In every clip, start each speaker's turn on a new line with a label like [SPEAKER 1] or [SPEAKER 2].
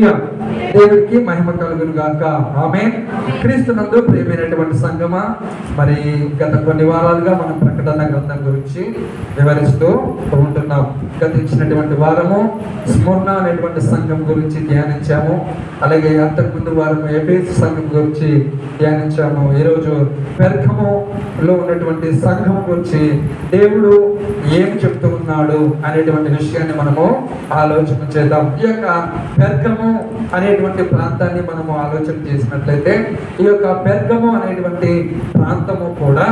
[SPEAKER 1] దేవుడికి మహిమ కలుగును గాక. ఆమేన్. క్రీస్తునందు ప్రియమైనటువంటి సంగమా, మరి గత కొన్ని వారాలుగా మనం ప్రకటన గ్రంథం గురించి వివరిస్తూ ఉంటున్నాం. గతించినటువంటి వారము స్మరణ అనేటువంటి సంఘం గురించి ధ్యానించాము. అలాగే అంతకుముందు వారము ఎఫెసు సంఘం గురించి ధ్యానించాము. ఈరోజు పెర్గములో ఉన్నటువంటి సంఘం గురించి దేవుడు ఏం చెప్తూ ఉన్నాడు అనేటువంటి విషయాన్ని మనము ఆలోచన చేద్దాం. ఈ యొక్క పెర్గము అనేటువంటి ప్రాంతాన్ని మనము ఆలోచన చేసినట్లయితే, ఈ యొక్క పెర్గము అనేటువంటి ప్రాంతము కూడా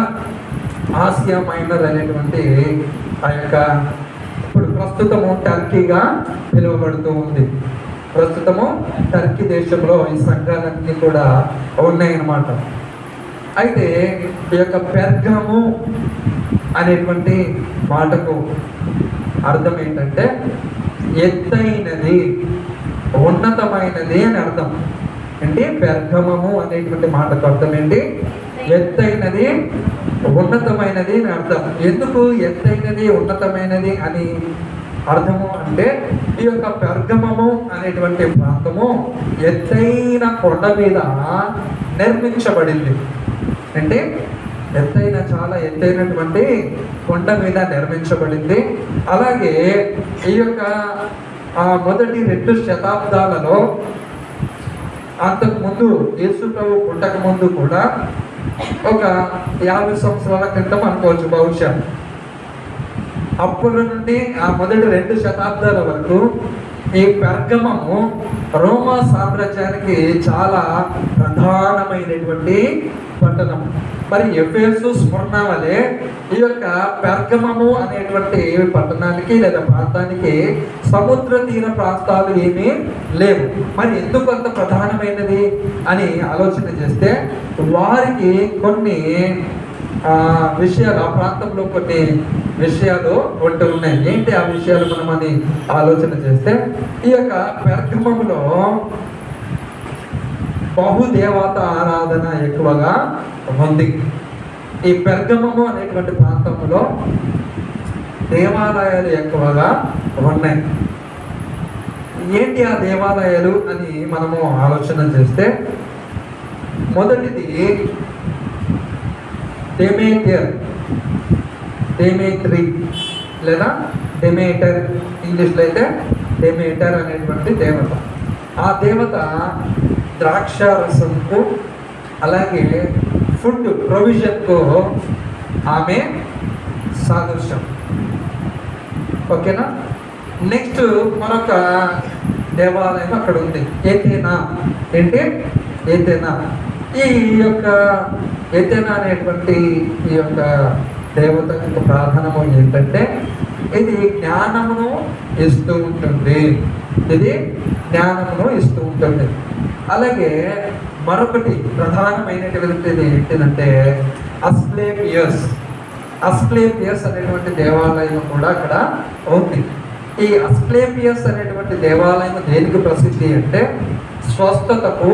[SPEAKER 1] ఆసియా మైనర్ అనేటువంటి ఆ యొక్క ఇప్పుడు ప్రస్తుతము టర్కీగా పిలువబడుతూ ఉంది. ప్రస్తుతము టర్కీ దేశంలో ఈ సంఘాలన్నీ కూడా ఉన్నాయన్నమాట. అయితే ఈ యొక్క పెర్గము అనేటువంటి మాటకు అర్థం ఏంటంటే ఎత్తైనది, ఉన్నతమైనది అని అర్థం. అంటే పెర్గమము అనేటువంటి మాటకు అర్థం ఏంటి? ఎత్తైనది, ఉన్నతమైనది అని అర్థం. ఎందుకు ఎత్తైనది, ఉన్నతమైనది అని అర్థము అంటే, ఈ యొక్క పెర్గమము అనేటువంటి ప్రాంతము ఎత్తైన కొండ మీద నిర్మించబడింది. అంటే చాలా ఎత్తైనటువంటి కొండ మీద నిర్మించబడింది. అలాగే ఈ యొక్క మొదటి 2 శతాబ్దాలలో, అంతకుముందు యేసు ప్రభు పుట్టక ముందు కూడా ఒక 50 సంవత్సరాల క్రితం అనుకోవచ్చు బహుశా, అప్పటి నుండి ఆ మొదటి 2 శతాబ్దాల వరకు ఈ పెర్గమము రోమా సామ్రాజ్యానికి చాలా ప్రధానమైనటువంటి పట్టణం. మరి ఎఫెసు, స్మరణ వలె ఈ యొక్క పెర్గమము అనేటువంటి పట్టణానికి లేదా ప్రాంతానికి సముద్ర తీర ప్రాంతాలు ఏమీ లేవు. మరి ఎందుకు అంత ప్రధానమైనది అని ఆలోచన చేస్తే, వారికి కొన్ని విషయాలు, ఆ ప్రాంతంలో కొన్ని విషయాలు ఉంటూ ఉన్నాయి. ఏంటి ఆ విషయాలు మనం అని ఆలోచన చేస్తే, ఈ యొక్క పెర్గమములో బహుదేవత ఆరాధన ఎక్కువగా ఉంది. ఈ పెర్గమము అనేటువంటి ప్రాంతంలో దేవాలయాలు ఎక్కువగా ఉన్నాయి. ఏంటి ఆ దేవాలయాలు అని మనము ఆలోచన చేస్తే, మొదటిది డెమేట్రీ లేదా డెమేటర్, ఇంగ్లీష్లో అయితే డెమేటర్ అనేటువంటి దేవత. ఆ దేవత ద్రాక్ష రసంకు అలాగే ఫుడ్ ప్రొవిజన్కు ఆమె సాదృశ్యం. ఓకేనా? నెక్స్ట్ మరొక దేవాలయం అక్కడ ఉంది, ఏథెనా. ఏంటి? ఏథెనా. ఈ యొక్క ఏథెనా అనేటువంటి ఈ యొక్క దేవత యొక్క ప్రాధాన్యము ఏంటంటే, ఇది జ్ఞానమును ఇస్తూ ఉంటుంది. ఇది జ్ఞానమును ఇస్తూ ఉంటుంది. అలాగే మరొకటి ప్రధానమైనటువంటిది ఏంటిదంటే అస్క్లేపియస్ అనేటువంటి దేవాలయం కూడా అక్కడ ఉంది. ఈ అస్క్లేపియస్ అనేటువంటి దేవాలయం దేనికి ప్రసిద్ధి అంటే, స్వస్థతకు,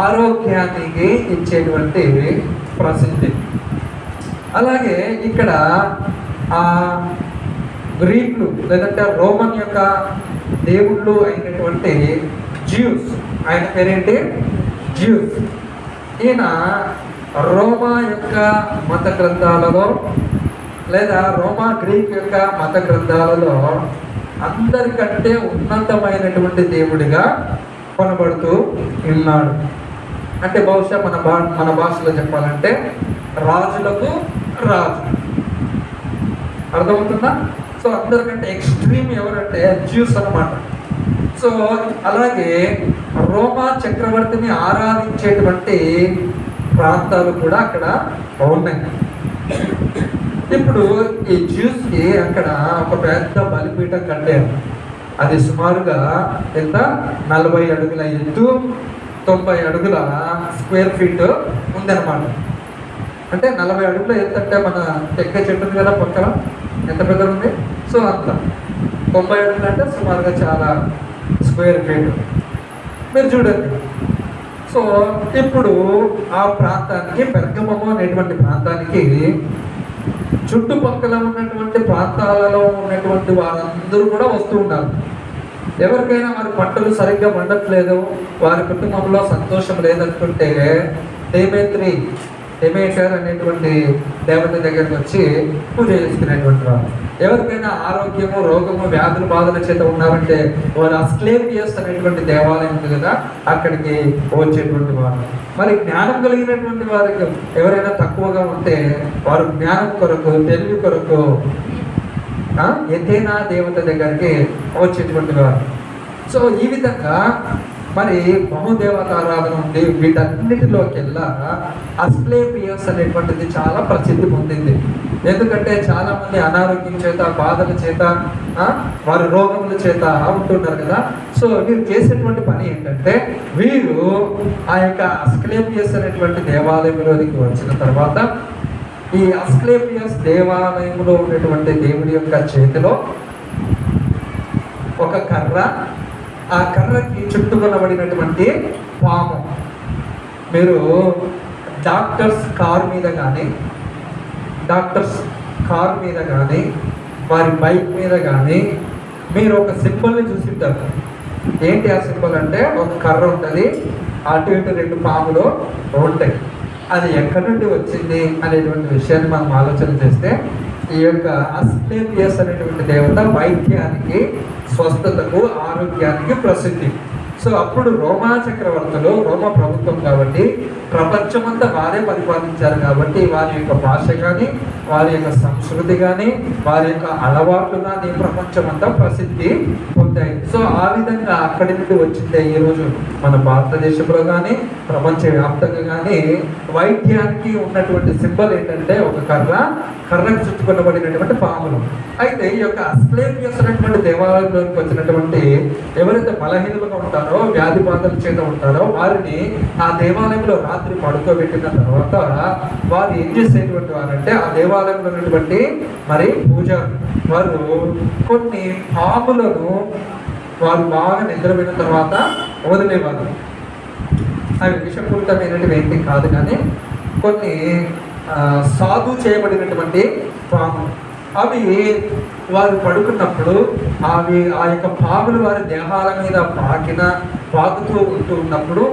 [SPEAKER 1] ఆరోగ్యానికి ఇచ్చేటువంటి ప్రసిద్ధి. అలాగే ఇక్కడ ఆ గ్రీకులు లేదంటే రోమన్ యొక్క దేవుళ్ళు అయినటువంటి జ్యూస్, ఆయన పేరేంటి? జ్యూస్. ఈయన రోమా యొక్క మత గ్రంథాలలో లేదా రోమా గ్రీక్ యొక్క మత గ్రంథాలలో అందరికంటే ఉన్నతమైనటువంటి దేవుడిగా కొనబడుతూ ఉన్నాడు. అంటే బహుశా మన భాషలో చెప్పాలంటే రాజులకు రాజు. అర్థమవుతుందా? సో అందరికంటే ఎక్స్ట్రీమ్ ఎవరంటే జ్యూస్ అన్నమాట. సో అలాగే రోమా చక్రవర్తిని ఆరాధించేటువంటి ప్రాంతాలు కూడా అక్కడ ఉన్నాయి. ఇప్పుడు ఈ జ్యూస్కి అక్కడ ఒక పెద్ద బలిపీఠం కట్టారు. అది సుమారుగా ఎంత? 40 అడుగుల ఎత్తు, 90 అడుగుల స్క్వేర్ ఫీట్ ఉందన్నమాట. అంటే 40 అడుగుల ఎత్తు అంటే మన చెక్క చెట్టు ఉంది కదా పక్కన, ఎంత పెద్ద ఉంది. సో అంత 90 అడుగులు అంటే సుమారుగా చాలా స్క్వేర్ ఫీట్. మీరు చూడండి. సో ఇప్పుడు ఆ ప్రాంతానికి, పెర్గమము అనేటువంటి ప్రాంతానికి చుట్టుపక్కల ఉన్నటువంటి ప్రాంతాలలో ఉన్నటువంటి వారందరూ కూడా వస్తూ ఉన్నారు. ఎవరికైనా వారి పంటలు సరిగ్గా పండట్లేదు, వారి కుటుంబంలో సంతోషం లేదనుకుంటే డెమేటర్ అనేటువంటి దేవత దగ్గరికి వచ్చి పూజ చేసుకునేటువంటి వారు. ఎవరికైనా ఆరోగ్యము, రోగము, వ్యాధులు, బాధల చేత ఉన్నారంటే వారు అస్క్లేపియస్ అనేటువంటి దేవాలయం ఉంది కదా, అక్కడికి వచ్చేటువంటి వారు. మరి జ్ఞానం కలిగినటువంటి వారికి ఎవరైనా తక్కువగా ఉంటే వారు జ్ఞానం కొరకు, తెలివి కొరకు ఎథేనా దేవత దగ్గరికి వచ్చేటువంటి వారు. సో ఈ విధంగా మరి బహుదేవత ఆరాధన ఉంది. వీటన్నిటిలోకెల్లా అస్క్లేపియస్ అనేటువంటిది చాలా ప్రసిద్ధి పొందింది. ఎందుకంటే చాలా మంది అనారోగ్యం చేత, బాధల చేత, వారి రోగముల చేత ఉంటున్నారు కదా. సో వీరు చేసేటువంటి పని ఏంటంటే, వీరు ఆ యొక్క అస్క్లేపియస్ అనేటువంటి దేవాలయంలోనికి వచ్చిన తర్వాత ఈ అస్క్లేపియస్ దేవాలయంలో ఉన్నటువంటి దేవుడి యొక్క చేతిలో ఒక కర్ర, ఆ కర్రకి చుట్టుకొనబడినటువంటి పాము. మీరు డాక్టర్స్ కార్ మీద కానీ వారి బైక్ మీద కానీ మీరు ఒక సింబల్ని చూసింటారు. ఏంటి ఆ సింబల్ అంటే, ఒక కర్ర ఉంటుంది, అటు ఇటు 2 పాములు ఉంటాయి. అది ఎక్కడి నుండి వచ్చింది అనేటువంటి విషయాన్ని మనం ఆలోచన చేస్తే, ఈ యొక్క అస్క్లేపియస్ అనేటువంటి దేవత వైద్యానికి, స్వస్థతకు, ఆరోగ్యానికి ప్రసిద్ధి. సో అప్పుడు రోమా చక్రవర్తులు, రోమా ప్రభుత్వం కాబట్టి ప్రపంచమంతా వారే పరిపాలించారు కాబట్టి వారి యొక్క భాష కానీ, వారి యొక్క సంస్కృతి కానీ, వారి యొక్క అలవాట్లు కానీ ప్రపంచమంతా ప్రసిద్ధి పొందాయి. సో ఆ విధంగా అక్కడి నుండి వచ్చిందే ఈరోజు మన భారతదేశంలో కానీ, ప్రపంచవ్యాప్తంగా కానీ వైద్యానికి ఉన్నటువంటి సింబల్ ఏంటంటే ఒక కర్రకు చుట్టుకొనబడినటువంటి పాములు. అయితే ఈ యొక్క అస్క్లేపియస్ అనేటువంటి దేవాలయంలోకి వచ్చినటువంటి ఎవరైతే బలహీనులుగా ఉంటారో, వ్యాధి బాధల చేత ఉంటారో, వారిని ఆ దేవాలయంలో రాత్రి పడుకోబెట్టిన తర్వాత వారు ఏం చేసేటువంటి వారంటే, ఆ దేవాలయంలో ఉన్నటువంటి మరి పూజారి వారు కొన్ని పాములను వారు బాగా నిద్రపోయిన తర్వాత వదిలేవారు. అవి విషపూరితమైనటువంటి ఏంటి కాదు, కానీ కొన్ని సాధు చేయబడినటువంటి పాములు. అవి వారు పడుకున్నప్పుడు అవి ఆ యొక్క పాములు వారి దేహాల మీద పాకుతూ ఉన్నప్పుడు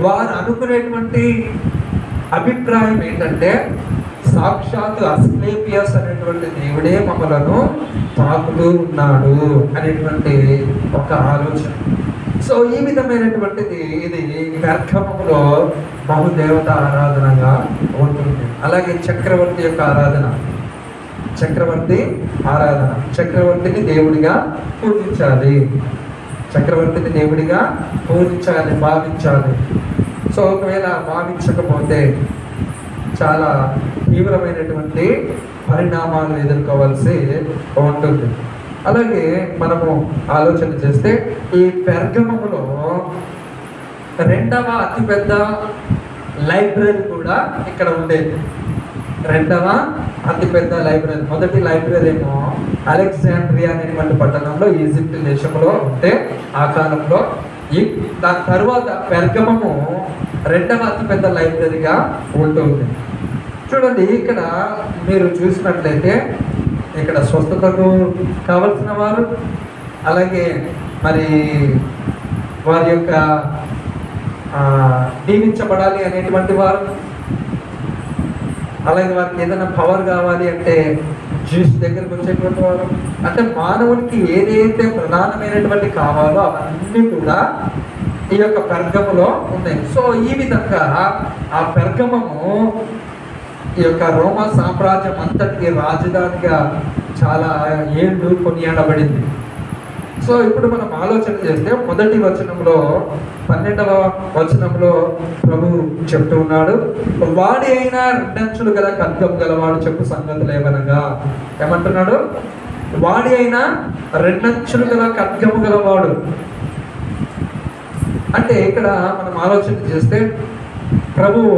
[SPEAKER 1] వారు అనుకునేటువంటి అభిప్రాయం ఏంటంటే, సాక్షాత్ అస్క్లేపియస్ అనేటువంటి దేవుడే మమ్మలను తాకుతూ ఉన్నాడు అనేటువంటి ఒక ఆలోచన. సో ఈ విధమైనటువంటిది ఇది కార్యక్రమంలో బహుదేవత ఆరాధనగా ఉంటుంది. అలాగే చక్రవర్తి యొక్క ఆరాధన, చక్రవర్తిని దేవుడిగా పూజించాలి, భావించాలి. సో ఒకవేళ భావించకపోతే చాలా తీవ్రమైనటువంటి పరిణామాలు ఎదుర్కోవాల్సి ఉంటుంది. అలాగే మనము ఆలోచన చేస్తే ఈ పెర్గమములో 2వ అతిపెద్ద లైబ్రరీ కూడా ఇక్కడ ఉండేది. 2వ అతిపెద్ద లైబ్రరీ, మొదటి లైబ్రరీ ఏమో అలెగ్జాండ్రియా అనేటువంటి పట్టణంలో, ఈజిప్ట్ దేశంలో ఉంటే ఆ కాలంలో, దాని తర్వాత పెర్గమము 2వ అతిపెద్ద లైబ్రరీగా ఉంటుంది. చూడండి, ఇక్కడ మీరు చూసినట్లయితే ఇక్కడ స్వస్థతకు కావలసిన వారు, అలాగే మరి వారి యొక్క దీవించబడాలి అనేటువంటి వారు, అలాగే వారికి ఏదైనా పవర్ కావాలి అంటే జ్యూస్ దగ్గరకు వచ్చేటువంటి వారు, అంటే మానవునికి ఏదైతే ప్రధానమైనటువంటి కావాలో అవన్నీ కూడా ఈ యొక్క పెర్గములో ఉన్నాయి. సో ఈ విధంగా ఆ పెర్గమము ఈ యొక్క రోమా సామ్రాజ్యం అంతటికి రాజధానిగా చాలా ఏళ్ళు కొనియాడబడింది. సో ఇప్పుడు మనం ఆలోచన చేస్తే మొదటి వచనంలో 12వ వచనంలో ప్రభు చెప్తూ ఉన్నాడు, వాడి అయినా 2 అంచులు గల ఖడ్గం గలవాడు చెప్పు సంగతులు ఏమనగా. ఏమంటున్నాడు? వాడి అయినా 2 అంచులు గల ఖడ్గము గలవాడు. అంటే ఇక్కడ మనం ఆలోచన చేస్తే ప్రభువు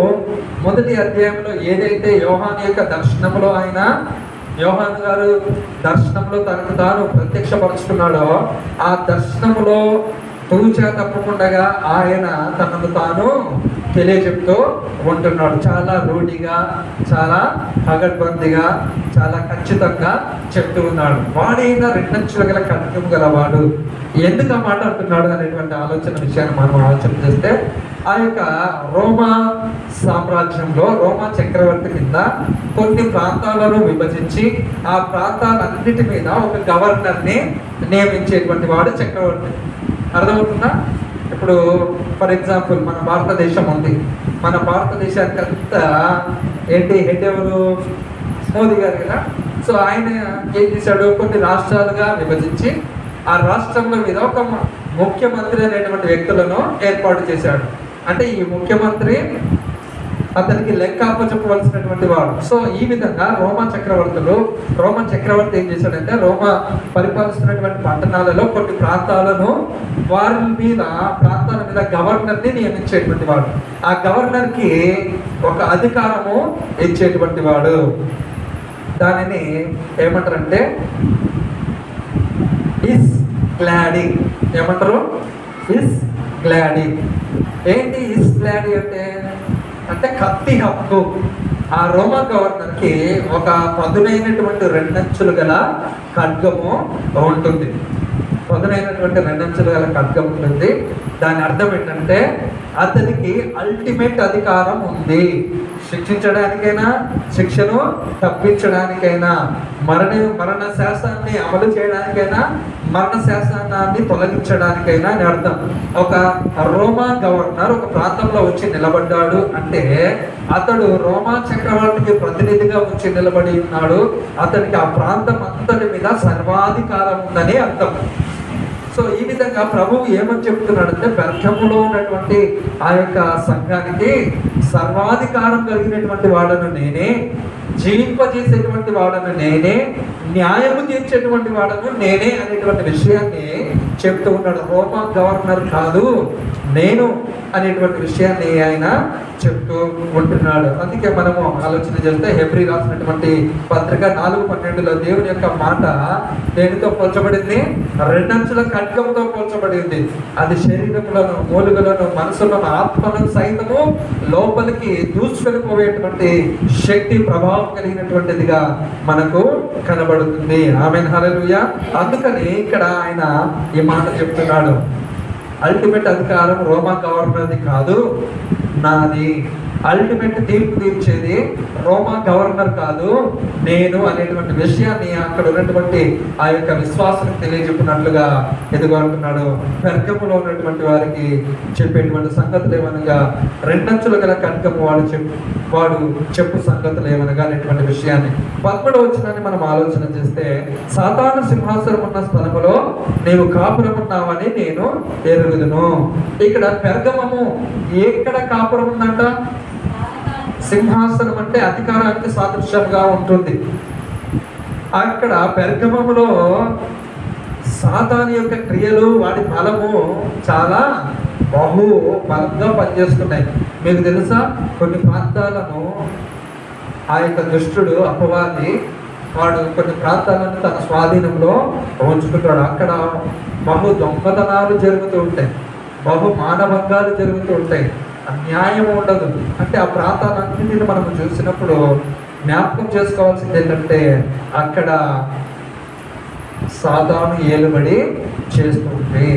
[SPEAKER 1] మొదటి అధ్యాయంలో ఏదైతే యోహాను యొక్క దర్శనంలో యోహాను గారు దర్శనంలో తనకు తాను ప్రత్యక్షపరుచుకున్నాడో, ఆ దర్శనములో తూచా తప్పకుండా ఆయన తనను తాను తెలియజెప్తూ ఉంటున్నాడు. చాలా రూఢిగా, చాలా పగడ్బందీగా, చాలా ఖచ్చితంగా చెప్తూ ఉన్నాడు. వాడైనా రెండంచుల గల ఖడ్గం గలవాడు. ఎందుకు ఆ మాట అంటున్నాడు అనేటువంటి ఆలోచన విషయాన్ని మనం ఆలోచన చేస్తే, ఆ యొక్క రోమా సామ్రాజ్యంలో రోమా చక్రవర్తి కింద కొన్ని ప్రాంతాలను విభజించి ఆ ప్రాంతాలన్నిటి మీద ఒక గవర్నర్ని నియమించేటువంటి వాడు చక్రవర్తి. అర్థమవుతుందా? ఇప్పుడు ఫర్ ఎగ్జాంపుల్ మన భారతదేశం ఉంది. మన భారతదేశానికి అంతా హెడ్ ఎవరు? మోదీ గారు కదా. సో ఆయన ఏం చేశాడు? కొన్ని రాష్ట్రాలుగా విభజించి ఆ రాష్ట్రంలో మీద ఒక ముఖ్యమంత్రి అనేటువంటి వ్యక్తులను ఏర్పాటు చేశాడు. అంటే ఈ ముఖ్యమంత్రి అతనికి లెక్క అప్పచెప్పవలసినటువంటి వాడు. సో ఈ విధంగా రోమా చక్రవర్తి ఏం చేశాడంటే, రోమా పరిపాలిస్తున్నటువంటి పట్టణాలలో కొన్ని ప్రాంతాలను ప్రాంతాల మీద గవర్నర్ని నియమించేటువంటి వాడు. ఆ గవర్నర్కి ఒక అధికారము ఇచ్చేటువంటి వాడు. దానిని ఏమంటారంటే ఇస్ గ్లాడింగ్. ఏమంటారు? ఇస్ గ్లాడింగ్. ఏంటి ఇస్ గ్లాడింగ్ అంటే కత్తి హక్కు. ఆ రోమా గవర్నర్కి ఒక పదునైనటువంటి రెండంచులు గల ఖడ్గము ఉంటుంది. పదునైనటువంటి రెండంచులు గల ఖడ్గం ఉంటుంది. దాని అర్థం ఏంటంటే అతనికి అల్టిమేట్ అధికారం ఉంది. శిక్షించడానికైనా, శిక్షను తప్పించడానికైనా, మరణ శాసనాన్ని అమలు చేయడానికైనా, మరణ శాసనాన్ని తొలగించడానికైనా అని అర్థం. ఒక రోమా గవర్నర్ ఒక ప్రాంతంలో వచ్చి నిలబడ్డాడు అంటే అతడు రోమా చక్రవర్తికి ప్రతినిధిగా వచ్చి నిలబడి ఉన్నాడు. అతనికి ఆ ప్రాంతం అంతటి మీద సర్వాధికారం ఉందని అర్థం. సో ఈ విధంగా ప్రభువు ఏమని చెప్తున్నాడంటే, బెర్గములో ఉన్నటువంటి ఆ యొక్క సంఘానికి సర్వాధికారం కలిగినటువంటి వాడను నేనే, జీవింపజేసేటువంటి వాడను నేనే, న్యాయము తీర్చేటువంటి వాడను నేనే అనేటువంటి విషయాన్ని చెప్తూ ఉన్నాడు. రోమా గవర్నర్ కాదు, నేను అనేటువంటి విషయాన్ని ఆయన చెప్తూ ఉంటున్నాడు. అందుకే మనము ఆలోచన చేస్తే హెబ్రీ రాసినటువంటి పత్రిక 4:12 దేవుని యొక్క మాట దేనితో పోల్చబడింది? రెండంచుల ఖడ్గంతో పోల్చబడింది. అది శరీరములను, మూలుగులను, మనసులను, ఆత్మలను సైతము లోపలికి దూసుకెళ్ళిపోయేటువంటి శక్తి, ప్రభావం కలిగినటువంటిదిగా మనకు కనబడుతుంది. ఆమేన్, హల్లెలూయా. అందుకని ఇక్కడ ఆయన ఈ మాట చెప్తున్నాడు, అల్టిమేట్ అధికారం రోమా గవర్నర్ది కాదు, నాది. అల్టిమేట్ తీర్పు తీర్చేది రోమా గవర్నర్ కాదు, నేను అనేటువంటి విషయాన్ని అక్కడ ఉన్నటువంటి ఆ యొక్క విశ్వాసం తెలియజెప్పినట్లుగా ఎదుగుతున్నాడు. ఖడ్గములో ఉన్నటువంటి వారికి చెప్పేటువంటి సంగతులు ఏమనగా, రెండంచుల గల ఖడ్గము వాడు చెప్పు సంగతులు ఏమనగా అనేటువంటి విషయాన్ని 11వ వచనాన్ని మనం ఆలోచన చేస్తే, సాతాను సింహాసనం ఉన్న స్థలములో నీవు కాపురం ఉన్నావని నేను ఎరుగుదును. ఇక్కడ పెర్గమము ఎక్కడ కాపురం ఉందంట? సింహాసనం అంటే అధికారానికి సాదృశ్యంగా ఉంటుంది. అక్కడ పెర్గమములో సాతాను యొక్క క్రియలు, వాడి బలము చాలా బహు బలంగా పనిచేస్తున్నాయి. మీకు తెలుసా, కొన్ని ప్రాంతాలను ఆ యొక్క దుష్టుడు, అపవాది, వాడు కొన్ని ప్రాంతాలను తన స్వాధీనంలో ఉంచుకుంటాడు. అక్కడ బహు దొంగతనాలు జరుగుతూ ఉంటాయి, బహు మానభంగాలు జరుగుతూ ఉంటాయి, అన్యాయం ఉండదు. అంటే ఆ ప్రాంతాలన్నింటినీ మనం చూసినప్పుడు జ్ఞాపకం చేసుకోవాల్సింది ఏంటంటే, అక్కడ సాతాను ఏలుబడి చేస్తుంది.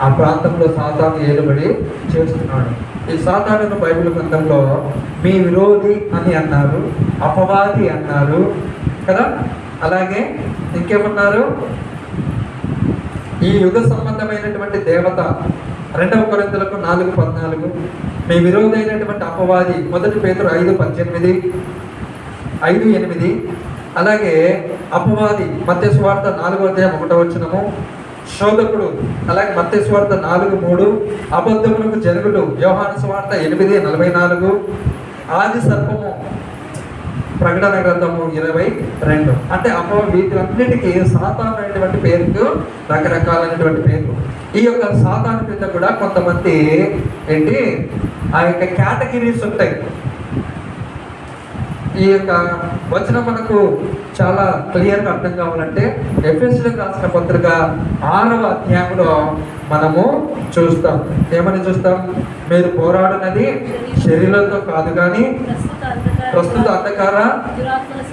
[SPEAKER 1] ఆ ప్రాంతంలో సాతాను ఏలుబడి చేస్తున్నాడు. ఈ సాతానును బైబిల్ గ్రంథంలో మీ విరోధి అని అన్నారు, అపవాది అన్నారు కదా. అలాగే ఇంకేమన్నారు? ఈ యుగ సంబంధమైనటువంటి దేవత 2 కొరింథీయులకు 4:14, మీ విరోధి అయినటువంటి అపవాది 1 పేతురు 5:18, 5:8. అలాగే అపవాది మత్తయి సువార్త 4:1 శోధకుడు, అలాగే మత్తయి సువార్త 4:3, అబద్ధములకు జరుగులు యోహాను సువార్త 8:44, ఆది సర్పము ప్రకటన గ్రంథము 22. అంటే వీటిలన్నిటికీ సాతాను అనేటువంటి పేరుకు రకరకాలైనటువంటి పేరు. ఈ యొక్క సాతాను కింద కూడా కొంతమంది ఆ యొక్క కేటగిరీస్ ఉంటాయి. ఈ యొక్క వచనం మనకు చాలా క్లియర్గా అర్థం కావాలంటే ఎఫెసీయులకు రాసిన పత్రిక 6వ అధ్యాయంలో మనము చూస్తాం. ఏమని చూస్తాం? మీరు పోరాడినది శరీరంతో కాదు కానీ ప్రస్తుత అంధకార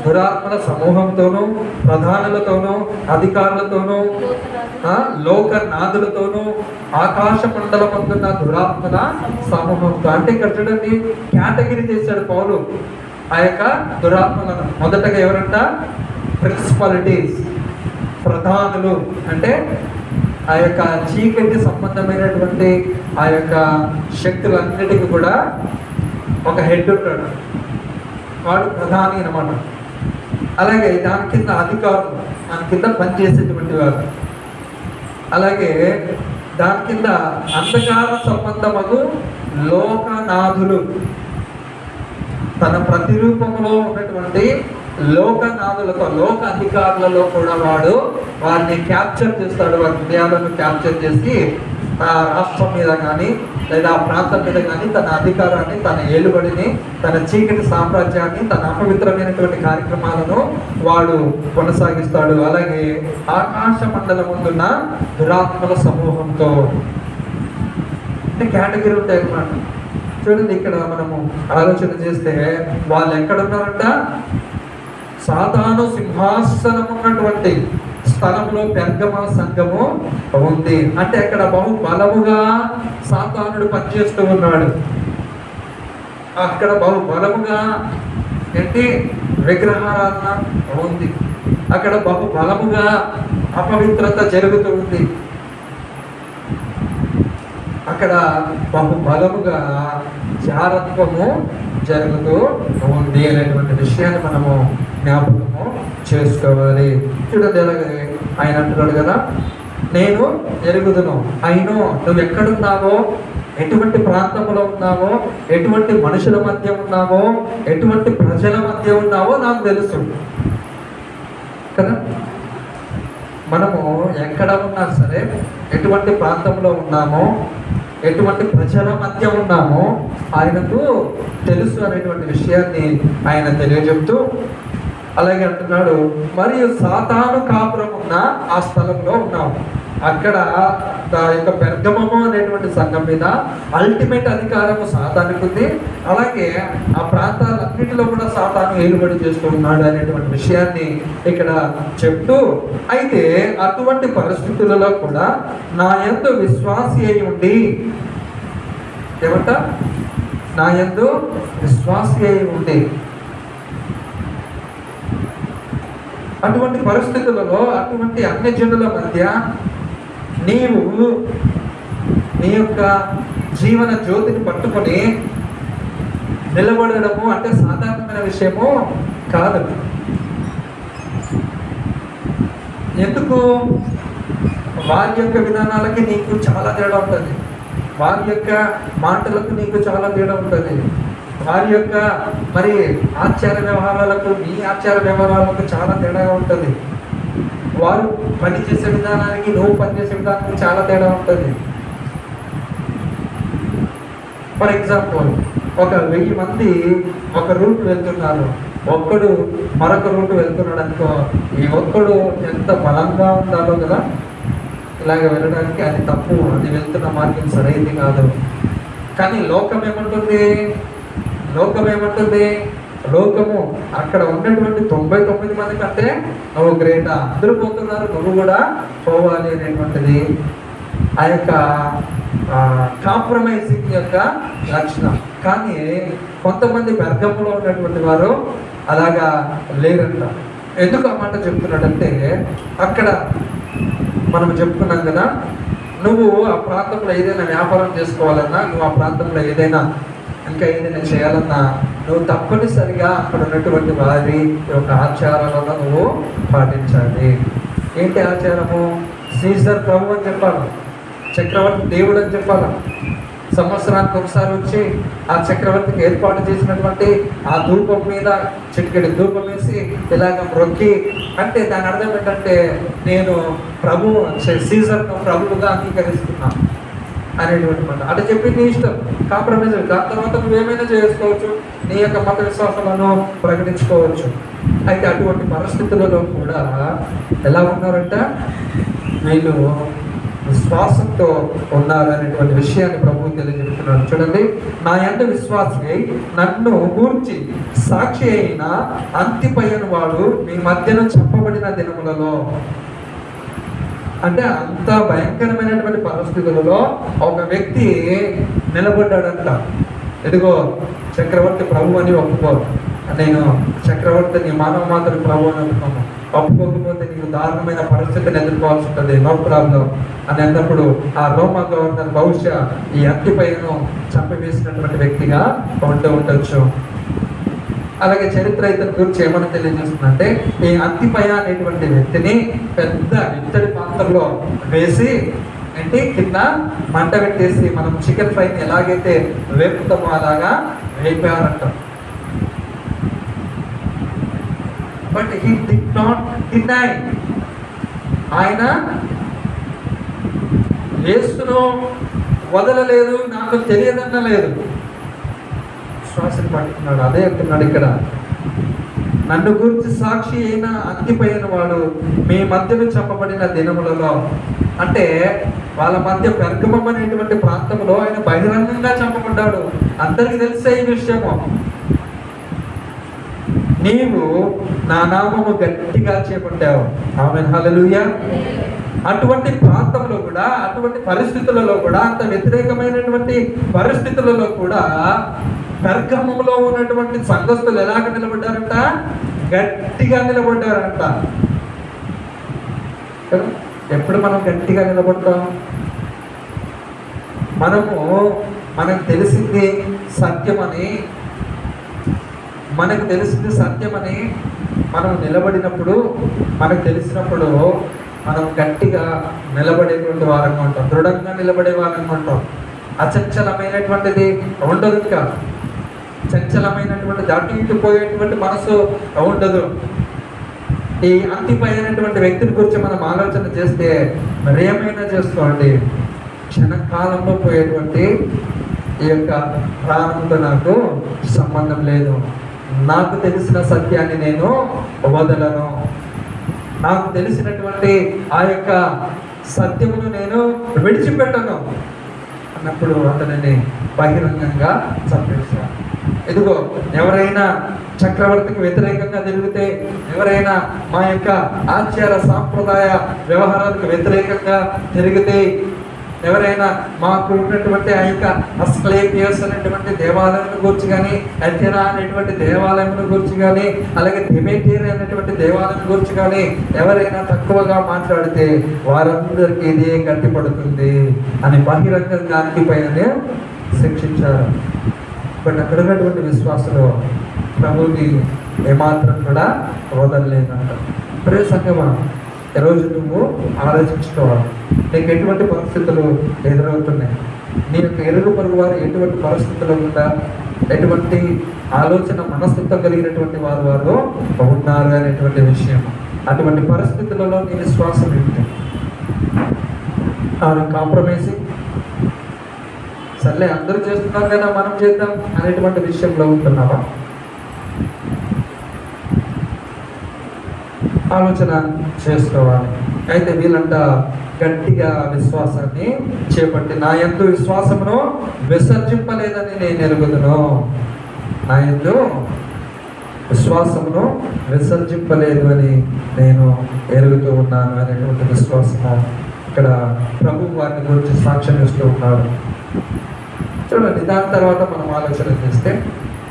[SPEAKER 1] దురాత్మల సమూహంతోనూ, ప్రధానులతోనూ, అధికారులతోనూ, లోకనాథులతోనూ, ఆకాశ మండలమందున్న దురాత్మల సమూహంతో. అంటే ఇక్కడ చూడండి, కేటగిరీ చేశాడు పౌలు ఆ యొక్క దురాత్మలను. మొదటగా ఎవరంట? ప్రిన్సిపాలిటీస్, ప్రధానులు. అంటే ఆ యొక్క చీకటి సంబంధమైనటువంటి ఆ యొక్క శక్తులన్నిటికీ కూడా ఒక హెడ్ ఉంటాడు, వాడు ప్రధాని అన్నమాట. అలాగే దాని కింద అధికారులు, దాని కింద పనిచేసేటువంటి వారు. అలాగే దాని కింద అంధకార సంబంధము లోకనాథులు, తన ప్రతిరూపంలో ఉన్నటువంటి లోకనాథులతో, లోక అధికారులలో కూడా వాడు వారిని క్యాప్చర్ చేస్తాడు. వారి హృదయాలను క్యాప్చర్ చేసి ఆ రాష్ట్రం మీద కానీ లేదా ఆ ప్రాంతం మీద కానీ తన అధికారాన్ని, తన ఏలుబడిని, తన చీకటి సామ్రాజ్యాన్ని, తన అపవిత్రమైనటువంటి కార్యక్రమాలను వాడు కొనసాగిస్తాడు. అలాగే ఆకాశ మండలం ముందున్న దురాత్మల సమూహంతో అంటే కేటగిరీ ఉంటాయి అన్నమాట. చూడండి, ఇక్కడ మనము ఆలోచన చేస్తే వాళ్ళు ఎక్కడున్నారంట? సాతాను సింహాసనం ఉన్నటువంటి స్థలంలో పెర్గమ సంఘము ఉంది. అంటే అక్కడ బహు బలముగా సాతానుడు పనిచేస్తూ ఉన్నాడు. అక్కడ బహు బలముగా ఏంటి? విగ్రహారాధన ఉంది. అక్కడ బహు బలముగా అపవిత్రత జరుగుతూ ఉంది. అక్కడ బహు బలముగా జారత్వము జరుగుతూ ఉంది అనేటువంటి విషయాన్ని మనము జ్ఞాపకము చేసుకోవాలి. చూడండి, అలాగే ఆయన అంటున్నాడు కదా, నేను ఎరుగుదును. అయినో నువ్వు ఎక్కడున్నావో, ఎటువంటి ప్రాంతంలో ఉన్నావో, ఎటువంటి మనుషుల మధ్య ఉన్నావో, ఎటువంటి ప్రజల మధ్య ఉన్నావో నాకు తెలుసు కదా. మనము ఎక్కడ ఉన్నా సరే, ఎటువంటి ప్రాంతంలో ఉన్నామో, ఎటువంటి ప్రజల మధ్య ఉన్నామో ఆయనకు తెలుసు అనేటువంటి విషయాన్ని ఆయన తెలియజెప్తూ, అలాగే అంటున్నాడు, మరియు సాతాను కాపురం ఉన్న ఆ స్థలంలో ఉన్నాము. అక్కడ ఆ యొక్క పెర్గమము అనేటువంటి సంఘం మీద అల్టిమేట్ అధికారము సాతానుకు ఉంది. అలాగే ఆ ప్రాంతాలన్నిటిలో కూడా సాతాను ఏలుబడి చేస్తూ ఉన్నాడు అనేటువంటి విషయాన్ని ఇక్కడ చెప్తూ, అయితే అటువంటి పరిస్థితులలో కూడా నా యందు విశ్వాసి అయి ఉండి, ఏమంట? నా యందు విశ్వాసి అయి ఉండి, అటువంటి పరిస్థితులలో, అటువంటి అన్యజనుల మధ్య నీవు నీ యొక్క జీవన జ్యోతిని పట్టుకొని నిలబడము అంటే సాధారణమైన విషయము కాదు. ఎందుకు? వారి యొక్క విధానాలకి నీకు చాలా తేడా ఉంటుంది, వారి యొక్క మాటలకు నీకు చాలా తేడా ఉంటుంది, వారి యొక్క మరి ఆచార వ్యవహారాలకు నీ ఆచార వ్యవహారాలకు చాలా తేడాగా ఉంటుంది, వారు పనిచేసే విధానానికి నువ్వు పనిచేసే విధానానికి చాలా తేడా ఉంటుంది. ఫర్ ఎగ్జాంపుల్, ఒక 1000 మంది ఒక రూట్ వెళ్తున్నారు, ఒక్కడు మరొక రూట్ వెళ్తున్నాడు అనుకో, ఈ ఒక్కడు ఎంత బలంగా ఉండాలో కదా ఇలాగ వెళ్ళడానికి, అది తప్పు, అది వెళ్తున్న మార్గం సరైనది కాదు. కానీ లోకం ఏమంటుంది? లోకము అక్కడ ఉన్నటువంటి 99 మంది కంటే నువ్వు గ్రేటా, అందరూ పోతున్నారు, నువ్వు కూడా పోవాలి అనేటువంటిది ఆ యొక్క కాంప్రమైజింగ్ యొక్క లక్షణం. కానీ కొంతమంది పెర్గములో ఉన్నటువంటి వారు అలాగా లేరంట. ఎందుకు ఆ మాట చెప్తున్నాడంటే, అక్కడ మనం చెప్పుకున్నాం కదా, నువ్వు ఆ ప్రాంతంలో ఏదైనా వ్యాపారం చేసుకోవాలన్నా, నువ్వు ఆ ప్రాంతంలో ఏదైనా ఇంకా ఏదైనా చేయాలన్నా, నువ్వు తప్పనిసరిగా అక్కడ ఉన్నటువంటి వారి యొక్క ఆచారాలను నువ్వు పాటించాలి. ఏంటి ఆచారము? సీజర్ ప్రభు అని చెప్పాలి, చక్రవర్తి దేవుడు అని చెప్పాలి. సంవత్సరానికి ఒకసారి వచ్చి ఆ చక్రవర్తికి ఏర్పాటు చేసినటువంటి ఆ ధూపం మీద చిటికెడు ధూపం వేసి ఇలాగ మొక్కి, అంటే దాని అర్థం ఏంటంటే, నేను సీజర్ను ప్రభువుగా అంగీకరిస్తున్నాను అనేటువంటి మాట. అంటే చెప్పి నీ ఇష్టం, కాంప్రమైజ్. దాని తర్వాత నువ్వేమైనా చేసుకోవచ్చు, నీ యొక్క మత విశ్వాసాలను ప్రకటించుకోవచ్చు. అయితే అటువంటి పరిస్థితులలో కూడా ఎలా ఉన్నారంట, వీళ్ళు విశ్వాసంతో ఉన్నారు అనేటువంటి విషయాన్ని ప్రభువు తెలియజేస్తున్నాడు. చూడండి, నా యందు విశ్వాసి నన్ను గూర్చి సాక్షి అయిన అంతిపైన వాడు మీ మధ్యన చెప్పబడిన దినములలో. అంటే అంత భయంకరమైనటువంటి పరిస్థితులలో ఒక వ్యక్తి నిలబడ్డాడంట. ఇదిగో చక్రవర్తి ప్రభు అని ఒప్పుకోరు, నేను చక్రవర్తిని మానవ మాత్రం ప్రభు అని ఒప్పుకోను, ఒప్పుకోకపోతే నీకు దారుణమైన పరిస్థితిని ఎదుర్కోవాల్సి ఉంటుంది, నో ప్రాబ్లం అని అన్నప్పుడు ఆ రోమా గవర్నర్ బహుశా ఈ అంతిపైను చంపివేసినటువంటి వ్యక్తిగా ఉండవచ్చు. అలాగే చరిత్ర ఇతని గురించి ఏమని తెలియజేస్తుందంటే, ఈ అంతిపయ అనేటువంటి వ్యక్తిని పెద్ద ఇత్తడి పాత్రలో వేసి అంటే కింద మంట పెట్టేసి మనం చికెన్ ఫ్రైని ఎలాగైతే వేపుతామో అలాగా వేపారంట. But he did not deny. ఆయన యేసును వదలలేదు, నాకు తెలియదన్నలేదు, శ్వాసను పట్టుకున్నాడు. అదే అంటున్నాడు ఇక్కడ, నన్ను గురించి సాక్షి అయిన అంతిపైన వాడు మీ మధ్యలో చెప్పబడిన దినములలో. అంటే వాళ్ళ మధ్య పెర్గమం అనేటువంటి ప్రాంతంలో ఆయన బహిరంగంగా చంపబడ్డాడు. అందరికీ తెలిసే ఈ విషయము. నీవు నా నామము గట్టిగా చేపట్టావు. ఆమేన్, హల్లెలూయా. అటువంటి ప్రాంతంలో కూడా, అటువంటి పరిస్థితులలో కూడా, అంత వ్యతిరేకమైనటువంటి పరిస్థితులలో కూడా పెర్గమంలో ఉన్నటువంటి సంఘస్థులు ఎలాగ నిలబడ్డారంట, గట్టిగా నిలబడ్డారంట. ఎప్పుడు మనం గట్టిగా నిలబడతాం? మనకు తెలిసింది సత్యమని, మనం నిలబడినప్పుడు, మనకు తెలిసినప్పుడు మనం గట్టిగా నిలబడేటువంటి వారంగా ఉంటాం, దృఢంగా నిలబడే వారంగా ఉంటాం. అచంచలమైనటువంటిది ఉండదు, ఇంకా చంచలమైనటువంటి అటు ఇటు పోయేటువంటి మనసు ఉండదు. ఈ అంతిపైనటువంటి వ్యక్తిని గురించి మనం ఆలోచన చేస్తే మరి ఏమైనా చేసుకోండి, క్షణకాలంలో పోయేటువంటి ఈ యొక్క ప్రాణంతో నాకు సంబంధం లేదు. నాకు తెలిసిన సత్యాన్ని నేను వదలను, నాకు తెలిసినటువంటి ఆ యొక్క సత్యమును నేను విడిచిపెట్టను అన్నప్పుడు అతనిని బహిరంగంగా చంపేస్తాను. ఇదిగో, ఎవరైనా చక్రవర్తికి వ్యతిరేకంగా తిరిగితే, ఎవరైనా మా యొక్క ఆచార సాంప్రదాయ వ్యవహారాలకు వ్యతిరేకంగా తిరిగితే, ఎవరైనా మాకు ఉన్నటువంటి ఆ యొక్క అస్క్లేపియస్ అనేటువంటి దేవాలయం గురించి కానీ, అథెనా అనేటువంటి దేవాలయం గురించి కానీ, అలాగే డెమెటియర్ అనేటువంటి దేవాలయం గురించి కానీ ఎవరైనా తక్కువగా మాట్లాడితే వారందరికీ ఇదే గట్టిపడుతుంది అని బహిరంగంగా అంతిపైనే శిక్షించారు. బట్ అక్కడ ఉన్నటువంటి విశ్వాసులు ప్రభువుని ఏమాత్రం కూడా వదలలేదంట. ప్రియ సంగమా, ఈరోజు నువ్వు ఆలోచించుకోవాలి, నీకు ఎటువంటి పరిస్థితులు ఎదురవుతున్నాయి, నీ యొక్క ఇరుగు పొరుగు వారు ఎటువంటి పరిస్థితులు ఉందా, ఎటువంటి ఆలోచన మనస్తత్వం కలిగినటువంటి వారు ఉన్నారు అనేటువంటి విషయం. అటువంటి పరిస్థితులలో నీ విశ్వాసం ఏంటి? కాంప్రమైజింగ్, సర్లే అందరూ చేస్తున్నారు కదా మనం చేద్దాం అనేటువంటి విషయంలో ఉంటున్నావా? ఆలోచన చేసుకోవాలి. అయితే వీళ్ళంట గట్టిగా విశ్వాసాన్ని చేపట్టి, నా యందు విశ్వాసమును విసర్జింపలేదని నేను ఎరుగుదును, నా యందు విశ్వాసమును విసర్జింపలేదు అని నేను ఎరుగుతూ ఉన్నాను అనేటువంటి విశ్వాసము ఇక్కడ ప్రభు వారిని గురించి సాక్ష్యం ఇస్తూ ఉన్నాడు. చూడండి, దాని తర్వాత మనం ఆలోచన చేస్తే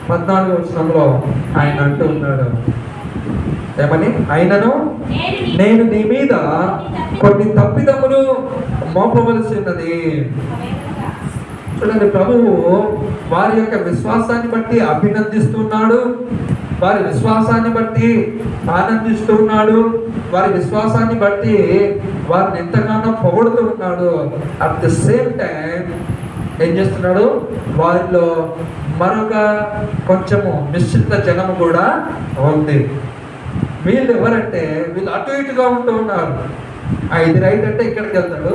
[SPEAKER 1] 14వ వచనంలో ఆయన అంటూ ఉన్నాడు, ఏమని? ఆయనను నేను నీ మీద కొన్ని తప్పిదములు మోపవలసి ఉన్నది. చూడండి, ప్రభువు వారి యొక్క విశ్వాసాన్ని బట్టి అభినందిస్తున్నాడు, వారి విశ్వాసాన్ని బట్టి ఆనందిస్తూ ఉన్నాడు, వారి విశ్వాసాన్ని బట్టి వారిని ఎంతగానో పొగుడుతూ ఉన్నాడు. అట్ ది సేమ్ టైం ఏం చేస్తున్నాడు? వారిలో మరొక కొంచెము మిశ్రిత జనము కూడా ఉంది. వీళ్ళు ఎవరంటే, వీళ్ళు అటు ఇటుగా ఉంటూ ఉన్నారు. ఇది రైట్ అంటే ఇక్కడికి వెళ్తాడు,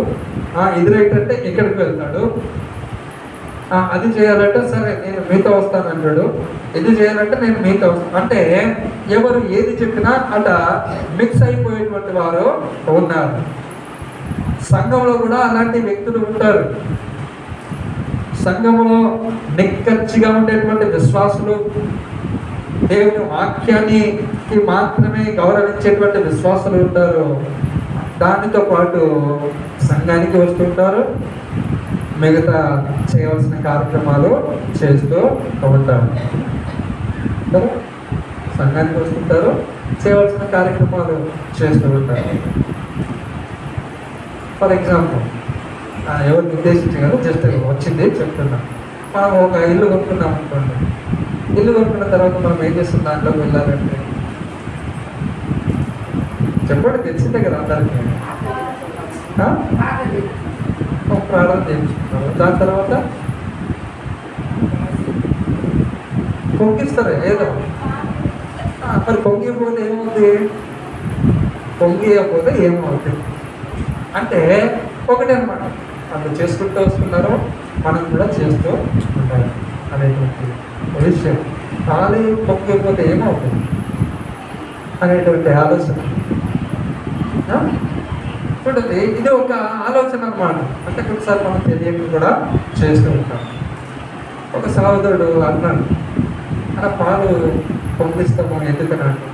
[SPEAKER 1] ఇది రైట్ అంటే ఇక్కడికి వెళ్తాడు. అది చేయాలంటే సరే నేను మీతో వస్తాను అంటాడు, ఇది చేయాలంటే నేను మీతో వస్తాను అంటే ఎవరు ఏది చెప్పినా అట మిక్స్ అయిపోయేటువంటి వారు ఉన్నారు. సంఘంలో కూడా అలాంటి వ్యక్తులు ఉంటారు. సంఘంలో నిక్కచ్చిగా ఉండేటువంటి విశ్వాసులు, దేవుని వాక్యానికి మాత్రమే గౌరవించేటువంటి విశ్వాసులు ఉంటారు. దానితో పాటు సంఘానికి వస్తుంటారు, మిగతా చేయవలసిన కార్యక్రమాలు చేస్తూ ఉంటారు. సంఘానికి వస్తుంటారు, చేయవలసిన కార్యక్రమాలు చేస్తూ ఉంటారు. ఫర్ ఎగ్జాంపుల్ ఎవరు నిర్దేశించి కదా, జస్ట్ వచ్చింది చెప్తున్నా. మనం ఒక ఇల్లు కొనుక్కున్నాం అనుకోండి, ఇల్లు కొనుక్కున్న తర్వాత మనం ఏం చేస్తాం, దాంట్లోకి వెళ్ళాలంటే చెప్పండి, తెలిసిందే కదా అందరికీ. ప్రాణం చేయించుకుంటారు, దాని తర్వాత పొంగిస్తారు ఏదో. మరి పొంగిపోతే ఏమవుతుంది, పొంగియకపోతే ఏమవుతుంది అంటే ఒకటే అనమాట. వాళ్ళు చేసుకుంటూ వస్తున్నారు, మనం కూడా చేస్తూ ఉంటారు అనేటువంటి విషయం. ఖాళీ పొంగిపోతే ఏమవుతుంది అనేటువంటి ఆలోచన చూడండి. ఇది ఒక ఆలోచన అన్నమాట. అంటే కొన్నిసార్లు మనం తెలియక కూడా చేస్తూ ఉంటాం. ఒక సహోదరుడు అన్నాడు, అలా పాలు పంపిస్తాము ఎందుకని అంటే,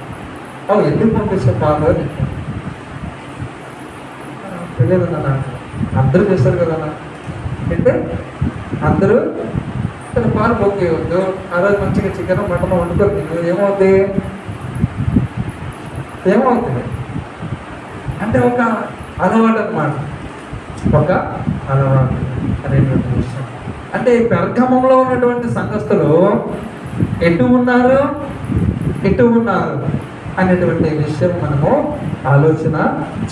[SPEAKER 1] ఎందుకు పంపిస్తాం పాలు అని తెలియదు అన్న. అందరూ చేస్తారు కదా అంటే అందరూ తన పాలు పొంగేయవద్దు. ఆ రోజు మంచిగా చికెన్ మటన్ వండుకొని ఏమవుతుంది అంటే ఒక అలవాటు అన్నమాట, ఒక అలవాటు అనేటువంటి విషయం. అంటే పెర్గమంలో ఉన్నటువంటి సంఘస్థులు ఎటు ఉన్నారు అనేటువంటి విషయం మనము ఆలోచన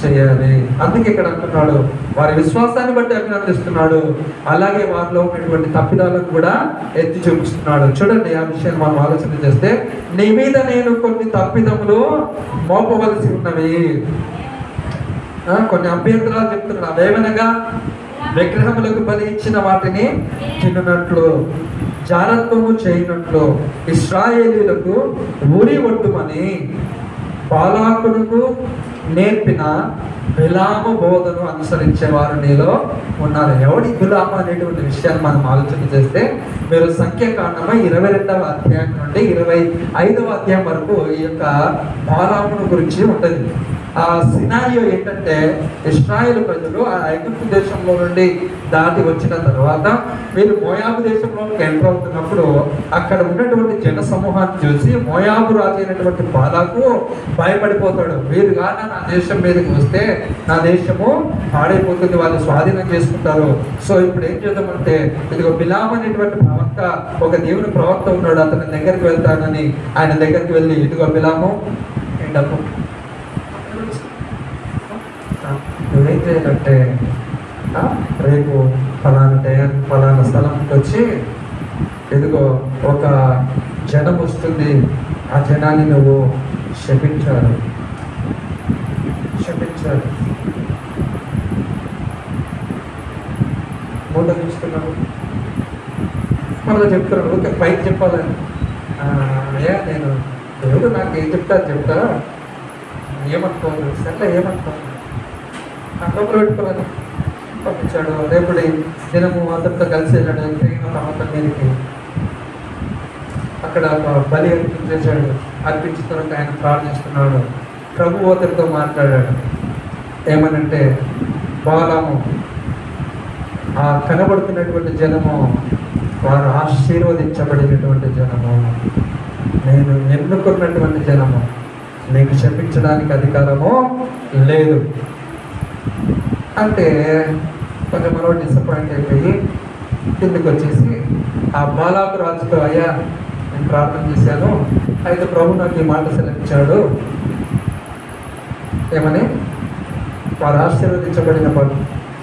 [SPEAKER 1] చేయాలి. అందుకే ఇక్కడ అంటున్నాడు, వారి విశ్వాసాన్ని బట్టి అభినందిస్తున్నాడు, అలాగే వారిలో ఉన్నటువంటి తప్పిదాలను కూడా ఎత్తి చూపిస్తున్నాడు. చూడండి, ఆ విషయాన్ని మనం ఆలోచన చేస్తే, నీ మీద నేను కొన్ని తప్పిదములు మోపవలసి ఉన్నవి, కొన్ని అభ్యంతరాలు చెప్తున్నాడు. అవేమనగా విగ్రహములకు బలి ఇచ్చిన వాటిని తిన్నట్లు, జారత్వము చేయనట్లు, ఇశ్రాయేలీలకు ఊరి ఒట్టుమని బాలాకులకు నేర్పిన బిలాము బోధను అనుసరించేవారు నీలో ఉన్నారు. ఎవడి బిలాము అనేటువంటి విషయాన్ని మనం ఆలోచన చేస్తే, మీరు సంఖ్యాకాండము 22వ అధ్యాయం నుండి 25వ అధ్యాయం వరకు ఈ యొక్క బాలామును గురించి ఉంటుంది. ఆ సినారియో ఏంటంటే, ఇశ్రాయేలు ప్రజలు ఆ ఐగుప్తు దేశంలో నుండి దాటి వచ్చిన తర్వాత వీళ్ళు మోయాబు దేశంలోకి ఎంటర్ అవుతున్నప్పుడు అక్కడ ఉన్నటువంటి జన సమూహాన్ని చూసి మోయాబు రాజు అయినటువంటి బాలాకు భయపడిపోతాడు. వీరు కానీ నా దేశం మీదకి వస్తే నా దేశము పాడైపోతుంది, వాళ్ళు స్వాధీనం చేసుకుంటారు. సో ఇప్పుడు ఏం చేద్దామంటే, ఇదిగో బిలాము అనేటువంటి ప్రవక్త, ఒక దేవుని ప్రవక్త ఉన్నాడు, అతని దగ్గరికి వెళ్తానని ఆయన దగ్గరికి వెళ్ళి, ఇదిగో బిలాము డబ్బు నువ్వేం చేయాలంటే, రేపు ఫలానా టైం ఫలానా స్థలంకి వచ్చి, ఇదిగో ఒక జనం వస్తుంది, ఆ జనాన్ని నువ్వు శపించాలి. మూట చూస్తున్నాడు, మళ్ళీ చెప్తున్నాడు, ఓకే పైకి చెప్పాలని. నేను దేవుడు నాకు ఏం చెప్తా ఏమనుకోవాలి, సరే ఏమనుకోవాలి, లోపల పెట్టుకోవాలి. పంపించాడు. రేపటి దినము అతనితో కలిసి వెళ్ళాడు. తిరిగిన తర్వాత మీదకి అక్కడ బలి అర్పించేశాడు. అర్పించిన తర్వాత ఆయన ప్రార్థిస్తున్నాడు. ప్రభు అతనితో మాట్లాడాడు. ఏమనంటే, బాలాము, ఆ కనబడుతున్నటువంటి జనము వారు ఆశీర్వదించబడినటువంటి జనము, నేను ఎన్నుకున్నటువంటి జనము, నీకు శపించడానికి అధికారము లేదు అంటే కొంచెం మనో డిసప్పాయింట్ అయిపోయి కిందకి వచ్చేసి ఆ బాలాకు రాజుతో, అయ్యా నేను ప్రార్థన చేశాను, అయితే ప్రభు నాకు ఈ మాట సెలవిచ్చాడు, ఏమని, వారు ఆశీర్వదించబడిన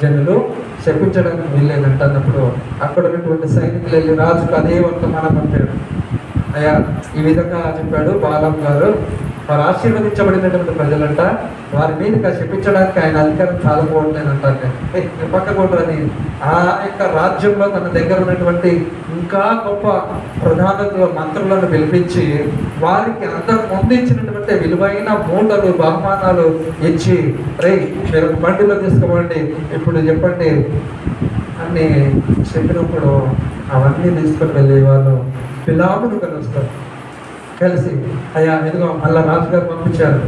[SPEAKER 1] జనులు శపించడానికి వీల్లేదంట అన్నప్పుడు అక్కడ ఉన్నటువంటి సైనికులు వెళ్ళి రాజుకు అదే వర్తమానం పంపాడు. అయ్యా ఈ విధంగా చెప్పాడు బాలం గారు, వారు ఆశీర్వదించబడినటువంటి ప్రజలంట, వారి మీదకి శపించడానికి ఆయన అధికారం చాలా బాగుంటానంటే పక్కకుంటారని ఆ యొక్క రాజ్యంలో తన దగ్గర ఉన్నటువంటి ఇంకా గొప్ప ప్రధాన మంత్రులను పిలిపించి వారికి అందరూ ముందించినటువంటి విలువైన మూటలు బహుమానాలు ఇచ్చి, రే మీరు బండిలో తీసుకోమండి, ఇప్పుడు చెప్పండి అని చెప్పినప్పుడు అవన్నీ తీసుకొని వెళ్ళి వాళ్ళు పిలామును కలుస్తారు. కలిసి అయ్యా ఎదుగో మళ్ళా రాజుగారు పంపించారు,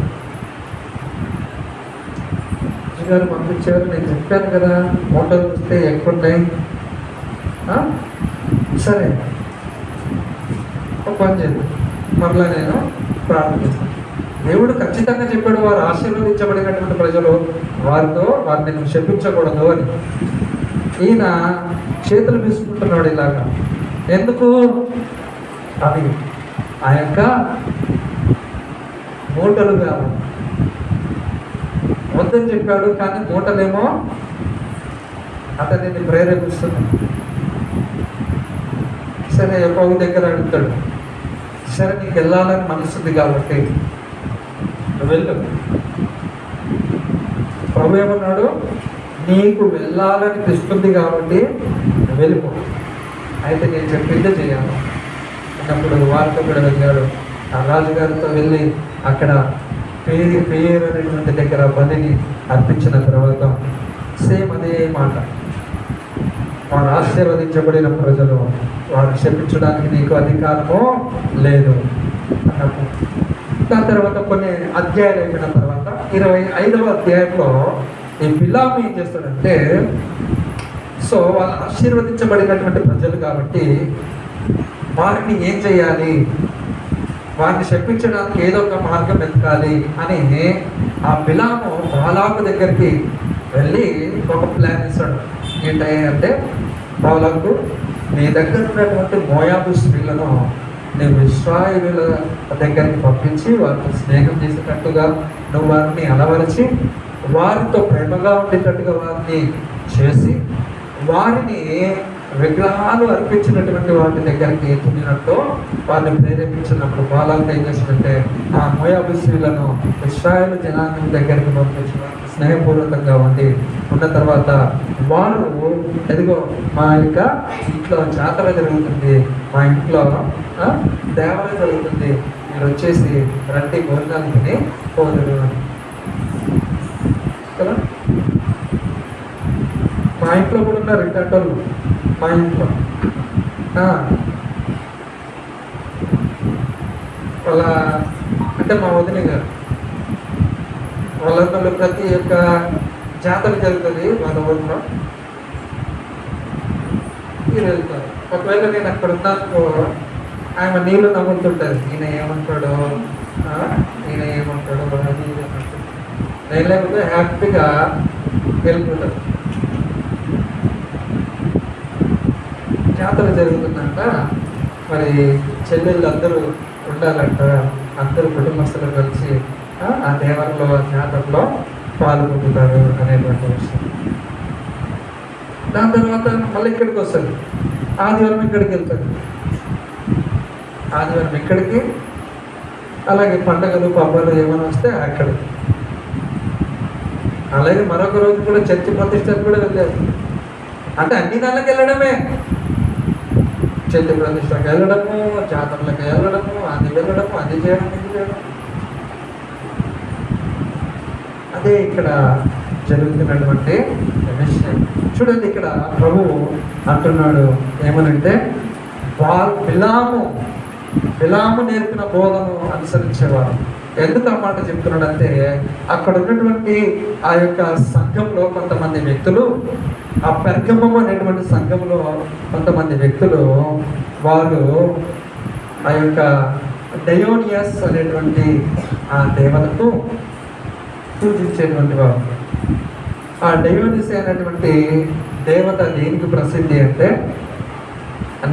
[SPEAKER 1] రాజుగారు పంపించారు, నేను చెప్పాను కదా మూటలు వస్తే ఎక్కున్నాయి, సరే ఒక పని చేద్దాం, మరలా నేను ప్రార్థిస్తాను. దేవుడు ఖచ్చితంగా చెప్పాడు, వారు ఆశీర్వదించబడినటువంటి ప్రజలు వారిని నేను శపించకూడదు అని. ఈయన చేతులు తీసుకుంటున్నాడు ఇలాగా. ఎందుకు? అవి ఆ యొక్క మూటలు కాదు, వద్దని చెప్పాడు కానీ మూటలేమో అతనిని ప్రేరేపిస్తున్నాడు. సరే ప్రభు దగ్గర అడుగుతాడు, సరే నీకు వెళ్ళాలని మనసుంది కాబట్టి వెళ్ళు. ప్రభు ఏమన్నాడు? నీకు వెళ్ళాలనిపిస్తుంది కాబట్టి వెళ్ళిపో, అయితే నేను చెప్పిందే చేయాలి అన్నప్పుడు వారితో కూడా వెళ్ళాడు. ఆ రాజుగారితో వెళ్ళి అక్కడ పేరు అనేటువంటి దగ్గర బలిని అర్పించిన తర్వాత సేమ్ అదే మాట, వారు ఆశీర్వదించబడిన ప్రజలు వారు శపించడానికి నీకు అధికారము లేదు అన్నప్పుడు. దాని తర్వాత కొన్ని అధ్యాయాలు అయిపోయిన తర్వాత 25వ అధ్యాయంలో ఈ బిలాము ఏం చేస్తాడంటే, సో వాళ్ళు ఆశీర్వదించబడినటువంటి ప్రజలు కాబట్టి వారిని ఏం చేయాలి, వారిని శపించడానికి ఏదో ఒక మార్గం వెతకాలి అని ఆ బిలాము బాలాకు దగ్గరికి వెళ్ళి ఒక ప్లాన్ ఇస్తాడు. ఏంటంటే, బాలాకు నీ దగ్గర ఉన్నటువంటి మోయాబు స్త్రీలను నువ్వు ఇశ్రాయేలుల దగ్గరికి పంపించి వారితో స్నేహం చేసేటట్టుగా నువ్వు వారిని అలవరిచి వారితో ప్రేమగా ఉండేటట్టుగా వారిని చేసి వారిని విగ్రహాలు అర్పించినటువంటి వాటి దగ్గరికి ఎత్తున్నట్టు వారిని ప్రేరేపించినప్పుడు బాలాకు ఏం చేసినట్టే ఆ మోయాబు స్త్రీలను ఇశ్రాయేలు జనాంగం దగ్గరికి పంపించిన స్నేహపూర్వకంగా ఉన్న తర్వాత వారు ఎదిగో మా యొక్క ఇంట్లో జాతర జరుగుతుంది, మా ఇంట్లో దేవాలయం జరుగుతుంది, మీరు వచ్చేసి రండి భోజనాలు తిని పోదురు కదా. మా ఇంట్లో కూడా ఉన్నారు ఇట్టోళ్ళు, మా ఇంట్లో వాళ్ళ అంటే మా వదిన గారు వాళ్ళ ప్రతి ఒక్క జాతర జరుగుతుంది వాళ్ళ ఊరిలో, మీరు వెళ్తారు. ఒకవేళ నేను అక్కడ ఉన్నాను ఆమె నీళ్ళు నమ్ముతుంటుంది, ఈయన ఏమంటాడో అది నేను లేకపోతే హ్యాపీగా వెళ్ళిపోతాడు. జాతర జరుగుతుందంట, మరి చెల్లెళ్ళు అందరూ ఉండాలంట, అందరూ కుటుంబస్తులు కలిసి ఆ దేవరంలో జాతరలో పాల్గొంటున్నారు అనేటువంటి విషయం. దాని తర్వాత మళ్ళీ ఇక్కడికి వస్తుంది, ఆదివారం ఇక్కడికి వెళ్తారు, ఆదివారం ఇక్కడికి, అలాగే పండగలు పబ్బాలు ఏమైనా వస్తే అక్కడికి, అలాగే మరొక రోజు కూడా చర్చి ప్రతిష్టకు కూడా వెళ్ళారు. అంటే అన్ని దానికి వెళ్ళడమే, చర్చి ప్రతిష్టకు వెళ్ళడము, జాతరలకు వెళ్ళడము, అది వెళ్ళడము, అది చేయడం, ఇది చేయడం. అదే ఇక్కడ జరుగుతున్నటువంటి విషయం. చూడండి, ఇక్కడ ప్రభువు అంటున్నాడు ఏమనంటే, బిలాము నేర్పిన బోధను అనుసరించేవారు. ఎందుకు ఆ మాట చెప్తున్నాడంటే, అక్కడ ఉన్నటువంటి ఆ యొక్క సంఘంలో కొంతమంది వ్యక్తులు, ఆ పెర్గమము అనేటువంటి సంఘంలో కొంతమంది వ్యక్తులు, వారు ఆ యొక్క డయోనియస్ అనేటువంటి ఆ దేవతకు పూజించేటువంటి వారు. ఆ డయోనిస్ అనేటువంటి దేవత దేనికి ప్రసిద్ధి అంటే,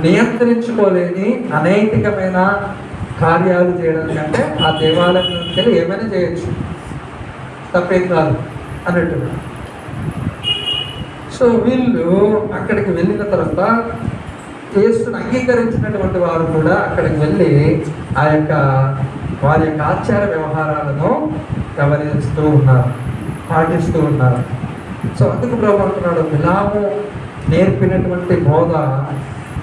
[SPEAKER 1] నియంత్రించుకోలేని అనైతికమైన కార్యాలు చేయడానికి, అంటే ఆ దేవాలయం నుంచి ఏమైనా చేయొచ్చు, తప్పేం కాదు అన్నట్టు. సో వీళ్ళు అక్కడికి వెళ్ళిన తర్వాత యేసుని అంగీకరించినటువంటి వారు కూడా అక్కడికి వెళ్ళి ఆ యొక్క వారి యొక్క ఆచార వ్యవహారాలను వ్యవహరిస్తూ ఉన్నారు, పాటిస్తూ ఉన్నారు. సో అందుకు ప్రభు అంటున్నాడు, బిలాము నేర్పినటువంటి బోధ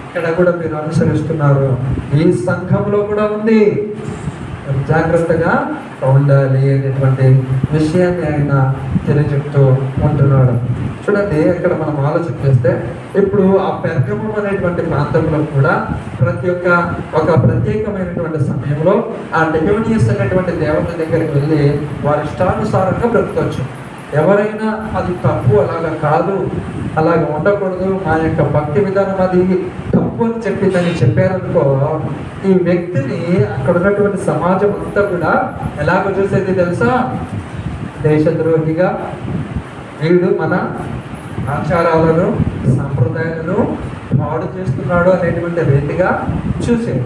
[SPEAKER 1] ఇక్కడ కూడా మీరు అనుసరిస్తున్నారు, ఈ సంఘంలో కూడా ఉంది, జాగ్రత్తగా ఉండాలి అనేటువంటి విషయాన్ని ఆయన తెలియజెప్తూ ఉంటున్నాడు. చూడండి, ఇక్కడ మనం ఆలోచన చేస్తే ఇప్పుడు ఆ పెర్గమం అనేటువంటి ప్రాంతంలో కూడా ప్రతి ఒక్క ఒక ప్రత్యేకమైనటువంటి సమయంలో ఆ డెమోనియస్ అనేటువంటి దేవత దగ్గరికి వెళ్ళి వారి ఇష్టానుసారంగా బ్రతకవచ్చు. ఎవరైనా అది తప్పు, అలాగా కాదు, అలాగ ఉండకూడదు, మా యొక్క భక్తి విధానం అది తప్పు అని చెప్పిందని చెప్పారనుకో, ఈ వ్యక్తిని అక్కడ ఉన్నటువంటి సమాజం అంతా కూడా ఎలాగ చూసేది తెలుసా? దేశద్రోహిగా, వీడు మన ఆచారాలను సంప్రదాయాలను పాడు చేస్తున్నాడు అనేటువంటి రీతిగా చూసేది.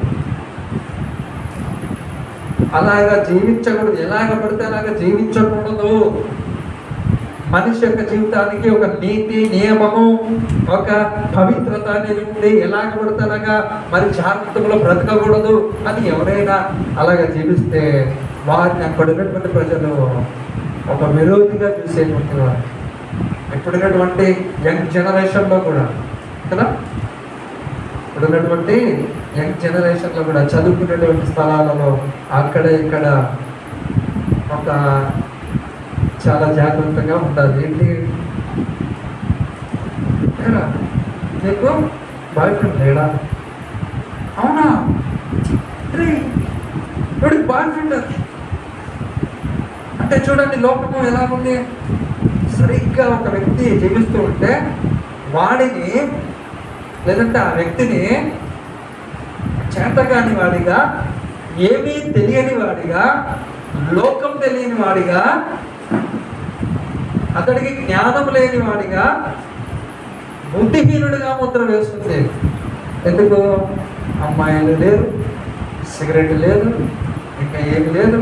[SPEAKER 1] అలాగా జీవించకూడదు, ఎలాగ పడితే అలాగా జీవించకూడదు. మనిషి యొక్క జీవితానికి ఒక నీతి నియమము, ఒక పవిత్రత అనేది ఉంది. ఎలాగ పడితే అలాగా మరి జాగ్రత్తలో బ్రతకకూడదు అని ఎవరైనా అలాగా జీవిస్తే వారిని అక్కడ ఉన్నటువంటి ప్రజలు ఒక విరోధిగా చూసేటువంటి వారు. ఇప్పుడున్నటువంటి యంగ్ జనరేషన్లో కూడా కదా, ఇప్పుడున్నటువంటి యంగ్ జనరేషన్లో కూడా చదువుకునేటువంటి స్థలాలలో అక్కడ ఇక్కడ ఒక చాలా జాగ్రత్తగా ఉండాలి. ఏంటి, నీకు బాయ్ ఫ్రెండ్ లేడా? అవునా, బాయ్ ఫ్రెండ్ అంటే చూడండి లోకము ఎలా ఉంది. సరిగ్గా ఒక వ్యక్తి జీవిస్తూ ఉంటే వాడిని, లేదంటే ఆ వ్యక్తిని చేతగాని వాడిగా, ఏమీ తెలియని వాడిగా, లోకం తెలియని వాడిగా, అతడికి జ్ఞానం లేని వాడిగా, బుద్ధిహీనుడిగా ముద్ర వేస్తుంది. ఎందుకు? అమ్మాయిలు లేరు, సిగరెట్ లేదు, ఇంకా ఏమి లేదు.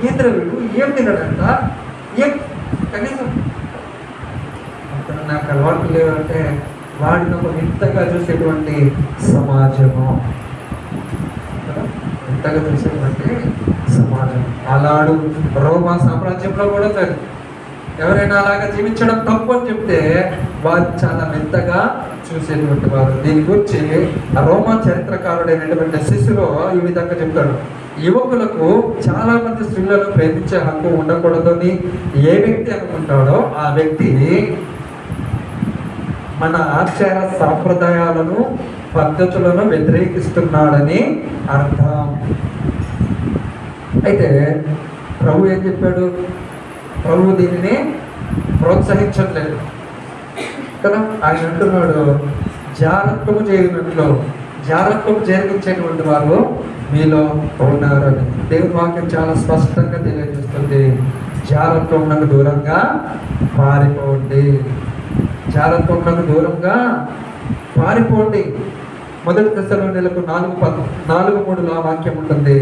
[SPEAKER 1] ఏంద్ర వీడు ఏం తినడంట, ఏం కనీసం అతను నాకు అలవాటు లేవంటే వాడిని ఒక వింతగా చూసేటువంటి సమాజము, వింతగా చూసేటువంటి సమాజం. అలాడు రోమా సామ్రాజ్యంలో కూడా లేదు. ఎవరైనా అలాగా జీవించడం తప్పు అని చెప్తే వారు చాలా మెత్తగా చూసేటువంటి వారు. దీని గురించి రోమా చరిత్రకారుడైనటువంటి సిసిరో ఈ విధంగా చెప్తాడు, యువకులకు చాలా మంది స్త్రీలను ప్రేమించే హక్కు ఉండకూడదని ఏ వ్యక్తి అనుకుంటాడో ఆ వ్యక్తి మన ఆచార సాంప్రదాయాలను పద్ధతులను వ్యతిరేకిస్తున్నాడని అర్థం. అయితే ప్రభు ఏం చెప్పాడు? ప్రభు దీనిని ప్రోత్సహించట్లేదు కదా. ఆయన అంటున్నాడు, జాగ్రత్తము చేయనట్లు, జాగ్రత్తము జరిగించేటువంటి వారు మీలో ఉన్నారు అని. దేవుని వాక్యం చాలా స్పష్టంగా తెలియజేస్తుంది. జాగ్రత్తమునకు దూరంగా పారిపోండి, జాగ్రత్తమునకు దూరంగా పారిపోండి. మొదటి దశలోనిలకు 4:3 వాక్యం ఉంటుంది.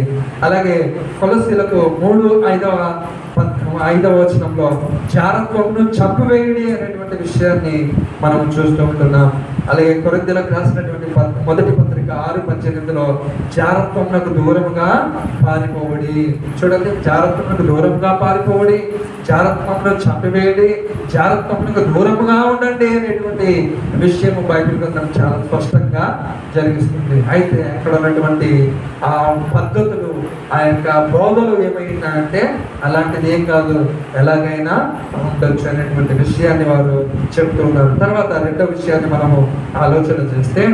[SPEAKER 1] అలాగే కొలస్సీలకు 3:5 వచనంలో జారత్వమును చంపివేయడి అనేటువంటి విషయాన్ని మనం చూస్తూ ఉంటున్నాం. అలాగే కొరింథీయులకు రాసినటువంటి మొదటి పత్రిక 6:18 జారత్వమునకు దూరముగా పారిపోవడి. చూడండి, జారత్వమునకు దూరముగా పారిపోవడి, జారత్వమును చంపివేయడి, జారత్వమునకు దూరముగా ఉండండి అనేటువంటి విషయము బైబిల్ గ్రంథం చాలా స్పష్టంగా జరిగిస్తుంది. అయితే అక్కడ ఉన్నటువంటి ఆ పద్ధతులు, ఆ యొక్క బోధలు ఏమైనా అంటే అలాంటిది ఏం కాదు, ఎలాగైనా ఉండొచ్చు అనేటువంటి విషయాన్ని వారు చెప్తూ ఉన్నారు. తర్వాత రెండో విషయాన్ని మనము ఆలోచన చేస్తే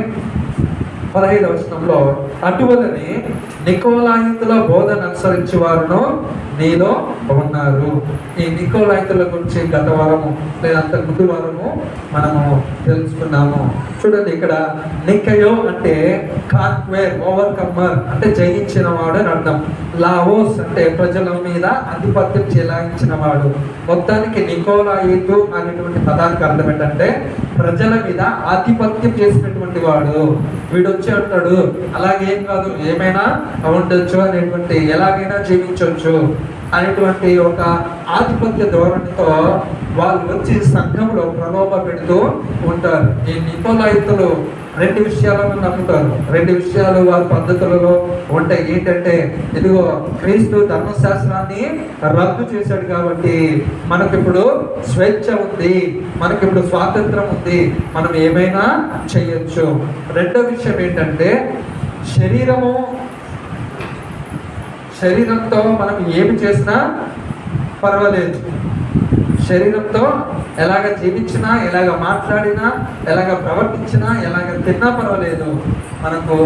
[SPEAKER 1] 15వ వచనంలో, అటువలని నికోలాయితుల బోధన అనుసరించి వారును నీలో ఉన్నారు. ఈ నికోలాయితుల గురించి గత వారము లేదా అంత ముందు వారము మనము తెలుసుకున్నాము. చూడండి, ఇక్కడ నికయో అంటే కాన్క్వేర్, ఓవర్కమ్మర్ అంటే జయించిన వాడు అని అర్థం. లావోస్ అంటే ప్రజల మీద ఆధిపత్యం చెలాయించిన వాడు. మొత్తానికి నికోలాయితు అనేటువంటి పదానికి అర్థం ఏంటంటే ప్రజల మీద ఆధిపత్యం చేసినటువంటి వాడు. వీడు వచ్చి అంటాడు అలాగేం కాదు, ఏమైనా ఉండొచ్చు అనేటువంటి, ఎలాగైనా జీవించవచ్చు, అనేటువంటి ఒక ఆధిపత్య ధోరణితో వాళ్ళు వచ్చి సంఘంలో ప్రలోభ పెడుతూ ఉంటారు. ఈ నికోలాయితులు రెండు విషయాలను నమ్ముతారు. రెండు విషయాలు వారి పద్ధతులలో ఉంటాయి. ఏంటంటే, ఇదిగో క్రీస్తు ధర్మశాస్త్రాన్ని రద్దు చేశాడు కాబట్టి మనకిప్పుడు స్వేచ్ఛ ఉంది, మనకిప్పుడు స్వాతంత్రం ఉంది, మనం ఏమైనా చేయొచ్చు. రెండో విషయం ఏంటంటే, శరీరంతో మనం ఏమి చేసినా పర్వాలేదు, శరీరంతో ఎలాగ జీవించినా, ఎలాగ మాట్లాడినా, ఎలాగ ప్రవర్తించినా, ఎలాగ తిన్నా పర్వాలేదు, మనకు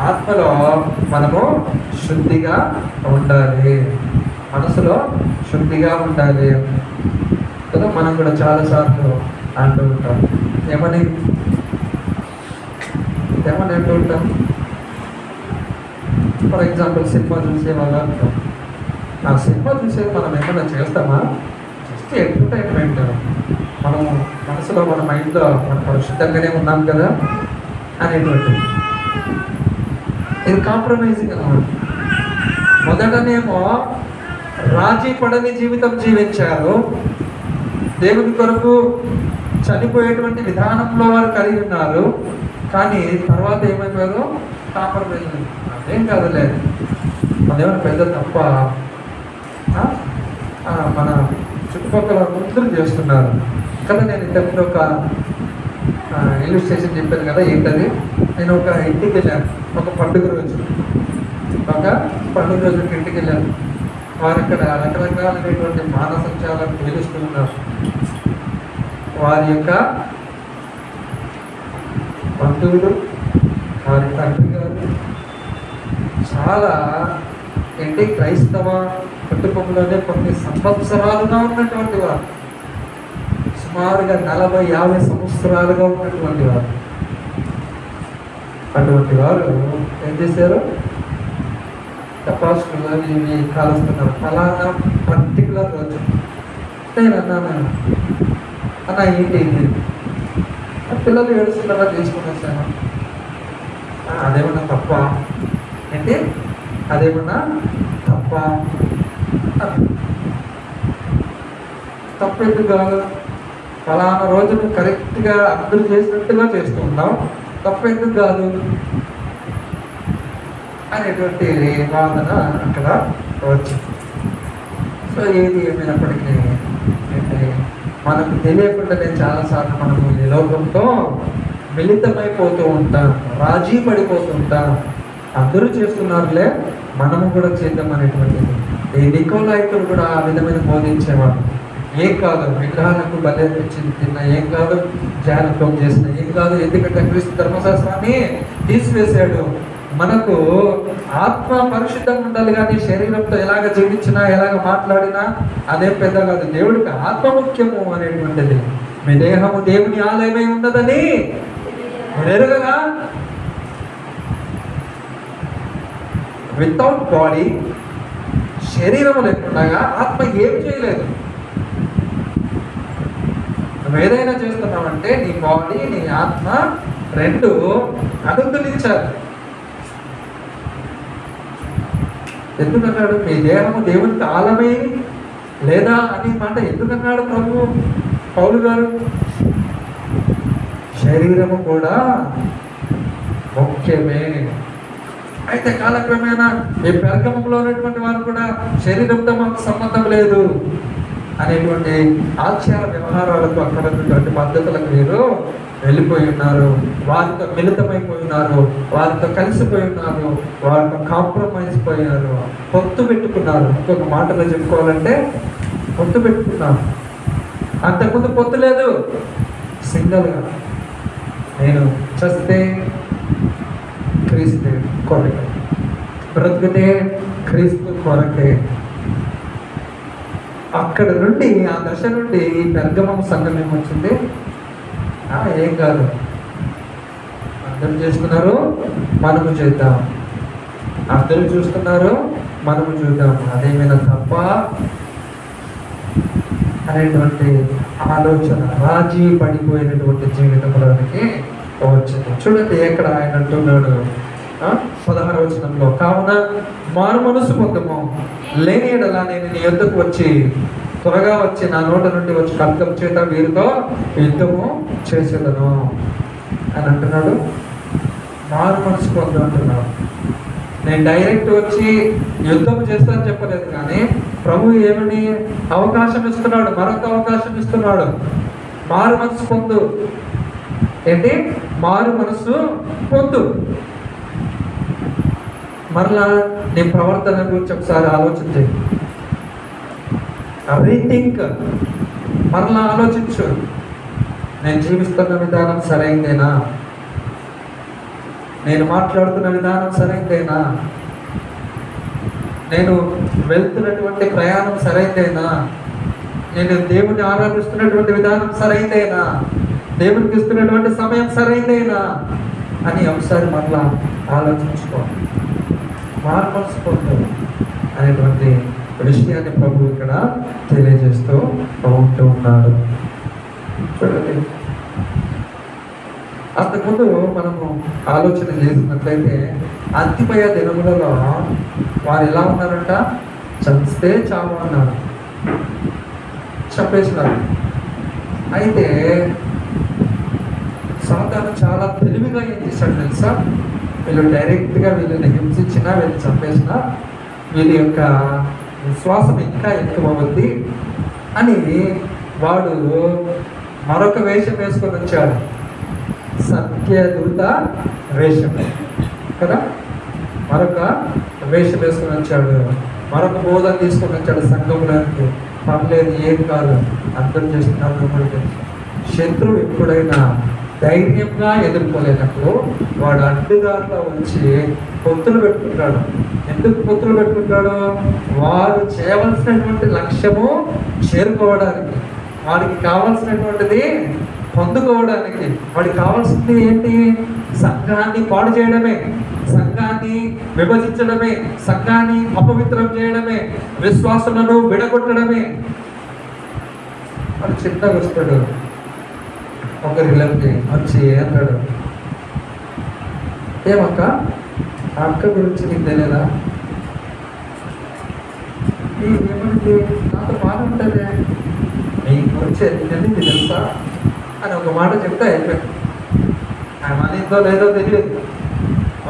[SPEAKER 1] ఆత్మలో మనము శుద్ధిగా ఉండాలి, మనసులో శుద్ధిగా ఉండాలి కదా. మనం కూడా చాలాసార్లు అంటూ ఉంటాం, ఏమని అంటూ ఉంటాం. ఫర్ ఎగ్జాంపుల్, సినిమా చూసే వాళ్ళు అంటాం, ఆ సినిమా చూసేది మనం ఏమన్నా చేస్తామా? Just entertainment. మనం మనసులో, మన మైండ్లో మనం పరిశుద్ధంగానే ఉన్నాం కదా అనేటువంటి, ఇది కాంప్రమైజింగ్ అన్నమాట. మొదటనేమో రాజీ పడని జీవితం జీవించారు, దేవుని కొరకు చనిపోయేటువంటి విధానంలో వారు కలిగి ఉన్నారు. కానీ తర్వాత ఏమైపోయారు? కాంప్రమైజింగ్. అదేం కాదులే, అదేమైనా పెద్ద తప్ప, మన చుట్టుపక్కల అందరూ చేస్తున్నారు కదా. నేను ఇంతకుముందు ఒక ఇల్లుస్ట్రేషన్ చెప్పాను కదా, ఏంటది, నేను ఒక ఇంటికి వెళ్ళాను, ఒక పండుగ రోజు ఇంటికి వెళ్ళాను. వారు ఇక్కడ రకరకాలైనటువంటి మానసంచాలను పిలుస్తూ ఉన్నారు. వారి యొక్క బంధువులు, వారి తండ్రి గారు చాలా క్రైస్తవ కుటుంబంలోనే కొన్ని సంవత్సరాలుగా ఉన్నటువంటి వారు, సుమారుగా 40-50 సంవత్సరాలుగా ఉన్నటువంటి వారు. అటువంటి వారు ఏం చేశారు? టపాసులు ఇవి కాలుస్తున్నారు. ఫలానా పర్టికులర్ రోజు నేను అన్నాను, అన్న ఏంటి ఇది, పిల్లలు ఏడుస్తున్నారా తీసుకుని వచ్చాను. అదేమన్నా తప్ప ఏంటి, అదేమన్నా తప్ప? తప్పెందుకు కాదు? ఫలానా రోజును కరెక్ట్గా అందరూ చేసినట్టుగా చేస్తూ ఉన్నాం, తప్పెందుకు కాదు అనేటువంటి వాదన అక్కడ వచ్చింది. సో ఏది ఏమైనప్పటికీ మనకు తెలియకుండానే చాలాసార్లు మనము ఈ లోకంతో మిళితమైపోతూ ఉంటాం, రాజీ పడిపోతూ ఉంటాం. అందరూ చేస్తున్నారులే, మనము కూడా చేద్దాం అనేటువంటిది. ఈ నికోలాయితులు కూడా ఆ విధమైన బోధించేవాడు. ఏం కాదు, విగ్రహాలకు బలి అర్పించింది తిన్నా ఏం కాదు, ధ్యానం చేసిన ఏం కాదు, ఎందుకంటే క్రీస్తు ధర్మశాస్త్రాన్ని తీసివేశాడు. మనకు ఆత్మ పరిశుద్ధంగా ఉండాలి, కానీ శరీరంతో ఎలాగ జీవించినా, ఎలాగ మాట్లాడినా అదేం పెద్ద కాదు. దేవుడికి ఆత్మ ముఖ్యము అనేటువంటిది. మీ దేహము దేవుని ఆలయమై ఉన్నదని ఎరుగగా, వితౌట్ బాడీ, శరీరం లేకుండా ఆత్మ ఏం చేయలేదు. నువ్వు ఏదైనా చేస్తున్నావంటే నీ బాడీ, నీ ఆత్మ రెండు అనుగ్రహించాలి. ఎందుకన్నాడు? మీ దేహము దేవునికి ఆలమే లేదా అని మాట ఎందుకన్నాడు ప్రభు పౌలు గారు? శరీరము కూడా ముఖ్యమే. అయితే కాలక్రమేణా ఈ పెర్గమంలో ఉన్నటువంటి వారు కూడా శరీరంతో మాకు సంబంధం లేదు అనేటువంటి ఆచార వ్యవహారాలకు, అక్కడ ఉన్నటువంటి పద్ధతులకు మీరు వెళ్ళిపోయి ఉన్నారు, వారితో మిళితమైపోయి ఉన్నారు, వారితో కలిసిపోయి ఉన్నారు, వారితో కాంప్రమైజ్ పోయారు, పొత్తు పెట్టుకున్నారు. ఇంకొక మాటలో చెప్పుకోవాలంటే పొత్తు పెట్టుకున్నారు. అంతకుముందు పొత్తు లేదు, సింగల్గా. నేను చస్తే క్రీస్తు కొరకే, బ్రతికితే క్రీస్తు కొరకే. అక్కడ నుండి, ఆ దశ నుండి పెర్గమం సంఘం ఏమొచ్చింది? ఏం కాదు, అందరూ చేస్తున్నారు మనము చేద్దాం, అందరూ చూస్తున్నారు మనము చూద్దాం, అదేమైనా తప్ప అనేటువంటి ఆలోచన, రాజీ పడిపోయినటువంటి జీవితంలోనికి వచ్చింది. చూడండి, ఎక్కడ ఆయన అంటున్నాడు, 16వ వచనంలో, కావున మారు మనసు పొందము, లేని యెడల నేను నీ యొద్దకు వచ్చి త్వరగా వచ్చి నా నోట నుండి వచ్చి ఖడ్గం చేత వీరితో యుద్ధము చేసేదను అని అంటున్నాడు. మారు మనసు పొందు అంటున్నాడు. నేను డైరెక్ట్ వచ్చి యుద్ధం చేస్తానని చెప్పలేదు, కానీ ప్రభు ఏమని అవకాశం ఇస్తున్నాడు, మరొక అవకాశం ఇస్తున్నాడు. మారు మనసు పొందు. ఏంటి? మారు మనసు పొందు. మరలా నీ ప్రవర్తన గురించి ఒకసారి ఆలోచించే, రీథింక్, మరలా ఆలోచించు. నేను జీవిస్తున్న విధానం సరైందేనా? నేను మాట్లాడుతున్న విధానం సరైందేనా? నేను వెళ్తున్నటువంటి ప్రయాణం సరైందేనా? నేను దేవుని ఆరాధిస్తున్నటువంటి విధానం సరైందేనా? దేవునికి ఇస్తున్నటువంటి సమయం సరైందేనా అని ఒకసారి మరలా ఆలోచించుకో. మార్పరుచుకుంటారు అనేటువంటి విషయాన్ని ప్రభు ఇక్కడ తెలియజేస్తూ ఉంటూ ఉన్నాడు. చూడండి, అంతకుముందు మనము ఆలోచన చేసినట్లయితే అంతిమయ దినములలో వారు ఎలా ఉన్నారంట? చంపితే చావు అన్నారు, చంపేసినారు. అయితే సాతాను చాలా తెలివిగా ఏం చేశాడు తెలుసా? వీళ్ళు డైరెక్ట్గా వీళ్ళని హింసించినా, వీళ్ళు చంపేసినా వీళ్ళ యొక్క విశ్వాసం ఇంకా ఎక్కువ అవుద్ది అని వాడు మరొక వేషం వేసుకొని వచ్చాడు. సత్యదూత వేషం కదా, మరొక వేషం వేసుకొని వచ్చాడు. మరొక బోధన తీసుకొని వచ్చాడు సంఘంలోనికి. పర్లేదు, ఏం కాదు, అర్థం చేస్తున్నారు. శత్రువు ఎప్పుడైనా ధైర్యంగా ఎదుర్కోలేనప్పుడు వాడు అడ్డుదారిలో వచ్చి పొత్తులు పెట్టుకుంటాడు. ఎందుకు పొత్తులు పెట్టుకుంటాడు? వాడు చేయవలసినటువంటి లక్ష్యము చేరుకోవడానికి, వాడికి కావాల్సినటువంటిది పొందుకోవడానికి. వాడికి కావాల్సింది ఏంటి? సంఘాన్ని పాడు చేయడమే, సంఘాన్ని విభజించడమే, సంఘాన్ని అపవిత్రం చేయడమే, విశ్వాసులను విడగొట్టడమే. వాడు చిన్నగా వస్తాడు, ఒకరిలోకి వచ్చి అంటాడు, ఏమక్క, ఆ అక్క గురించి నీకు తెలియదా? ఏమంటే నాతో బాగుంటుంది, నీకు వచ్చే తెలియదు తెలుసా అని ఒక మాట చెప్తే అయిపోయింది. ఆమె అనిందో లేదో తెలియదు.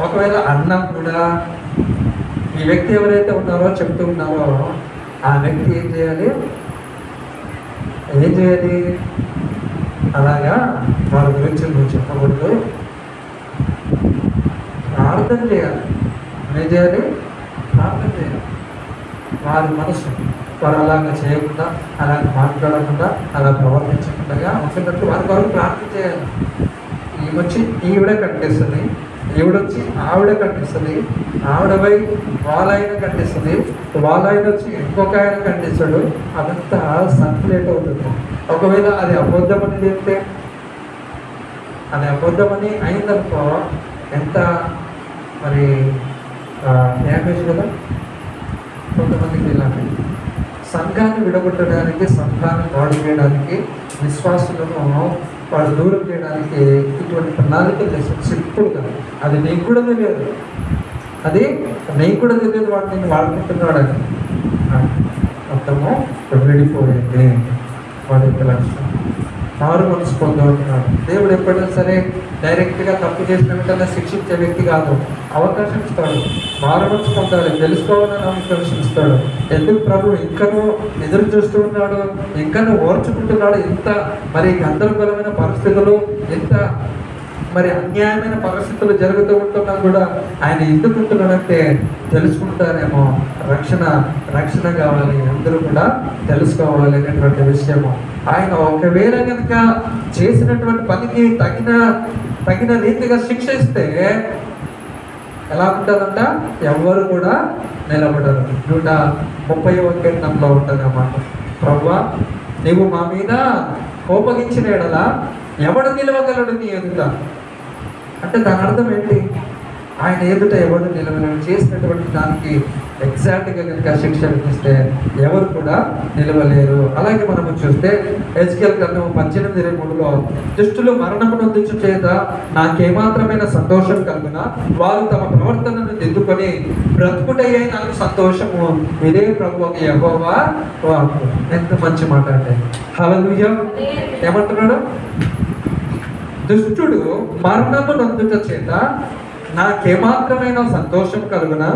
[SPEAKER 1] ఒకవేళ అన్నం కూడా ఈ వ్యక్తి ఎవరైతే ఉన్నారో చెప్తూ ఉన్నారో ఆ వ్యక్తి ఏం చేయాలి? అలాగా వాళ్ళ గురించి నువ్వు చెప్పకూడదు, ప్రార్థన చేయాలి. ఏం చేయాలి? ప్రార్థన చేయాలి. వారి మనసు వారు అలాగా చేయకుండా, అలాగ మాట్లాడకుండా, అలా ప్రవర్తించకుండా ఉంటున్నట్టు వారి కొరకు ప్రార్థన చేయాలి. ఈమె ఈవిడ కనిపిస్తుంది, ఈవిడొచ్చి ఆవిడ కనిపిస్తుంది, ఆవిడపై వాళ్ళైన కనిపిస్తుంది, వాళ్ళైన వచ్చి ఇంకొక ఆయన కనిపిస్తాడు. అదంతా సర్క్యులేట్ అవుతుంది. ఒకవేళ అది అబద్ధమని చెప్తే, అది అబద్ధమని అయిందనుకో ఎంత మరి డ్యామేజ్ కదా. కొంతమందికి ఇలాంటి సంఘాన్ని విడగొట్టడానికి, సంఘాన్ని పాడు చేయడానికి, విశ్వాసులను వాడు దూరం చేయడానికి ఇటువంటి ప్రణాళికలు చేస్తారు సింపుల్గా. అది నీకు కూడా తెలియదు, అది నీకు కూడా తెలియదు, వాడు నేను వాడుకుంటున్నాడని మొత్తము విడిపోయింది వాడి యొక్క లక్ష్యం. మారు మనసు పొందుతున్నాడు. దేవుడు ఎప్పుడైనా సరే డైరెక్ట్గా తప్పు చేసిన వెంటనే శిక్షించే వ్యక్తి కాదు, అవకాశం ఇస్తాడు. మారు మనసు పొందాలి, తెలుసుకోవాలని అవకాశం ఇస్తాడు. ఎందుకు ప్రభు ఇంకనూ ఎదురు చూస్తూ ఉన్నాడు, ఇంకనూ ఓర్చుకుంటున్నాడు? ఇంత మరి గందరగోళమైన పరిస్థితులు, ఇంత మరి అన్యాయమైన పరిస్థితులు జరుగుతూ ఉంటున్నా కూడా ఆయన ఎందుకుంటున్నాడంటే తెలుసుకుంటారేమో, రక్షణ కావాలి, అందరూ కూడా తెలుసుకోవాలి అనేటువంటి విషయము. ఆయన ఒకవేళ కనుక చేసినటువంటి పనికి తగిన రీతిగా శిక్ష ఇస్తే ఎలా ఉంటుందంట? ఎవరు కూడా నిలబడరు. 130వ కీర్తనలో ఉంటుంది అన్నమాట, ప్రభువా నీవు మా మీద కోపగించిన ఎడల ఎవడు నిలవగలడు నీ ఎదుట? అంటే దాని అర్థం ఏంటి? ఆయన ఎదుట ఎవరు నిలవలేరు. చేసినటువంటి దానికి ఎగ్జాక్ట్గా కనుక శిక్ష విధిస్తే ఎవరు కూడా నిలవలేరు. అలాగే మనము చూస్తే హెజ్కేల్ గ్రంథం 18:23లో దుష్టులు మరణము నొందించు చేత నాకేమాత్రమైన సంతోషం కలుగునా, వారు తమ ప్రవర్తనను దిద్దుకొని బ్రతుకుటయే నాకు సంతోషము, ఇదే ప్రభువు యెహోవా వాక్కు. ఎంత మంచి మాట అంటే. హల్లెలూయా. ఏమంటున్నాడు? దుష్టుడు మరణము నొందుట చేత నాకేమాత్రమైన సంతోషం కలుగునా.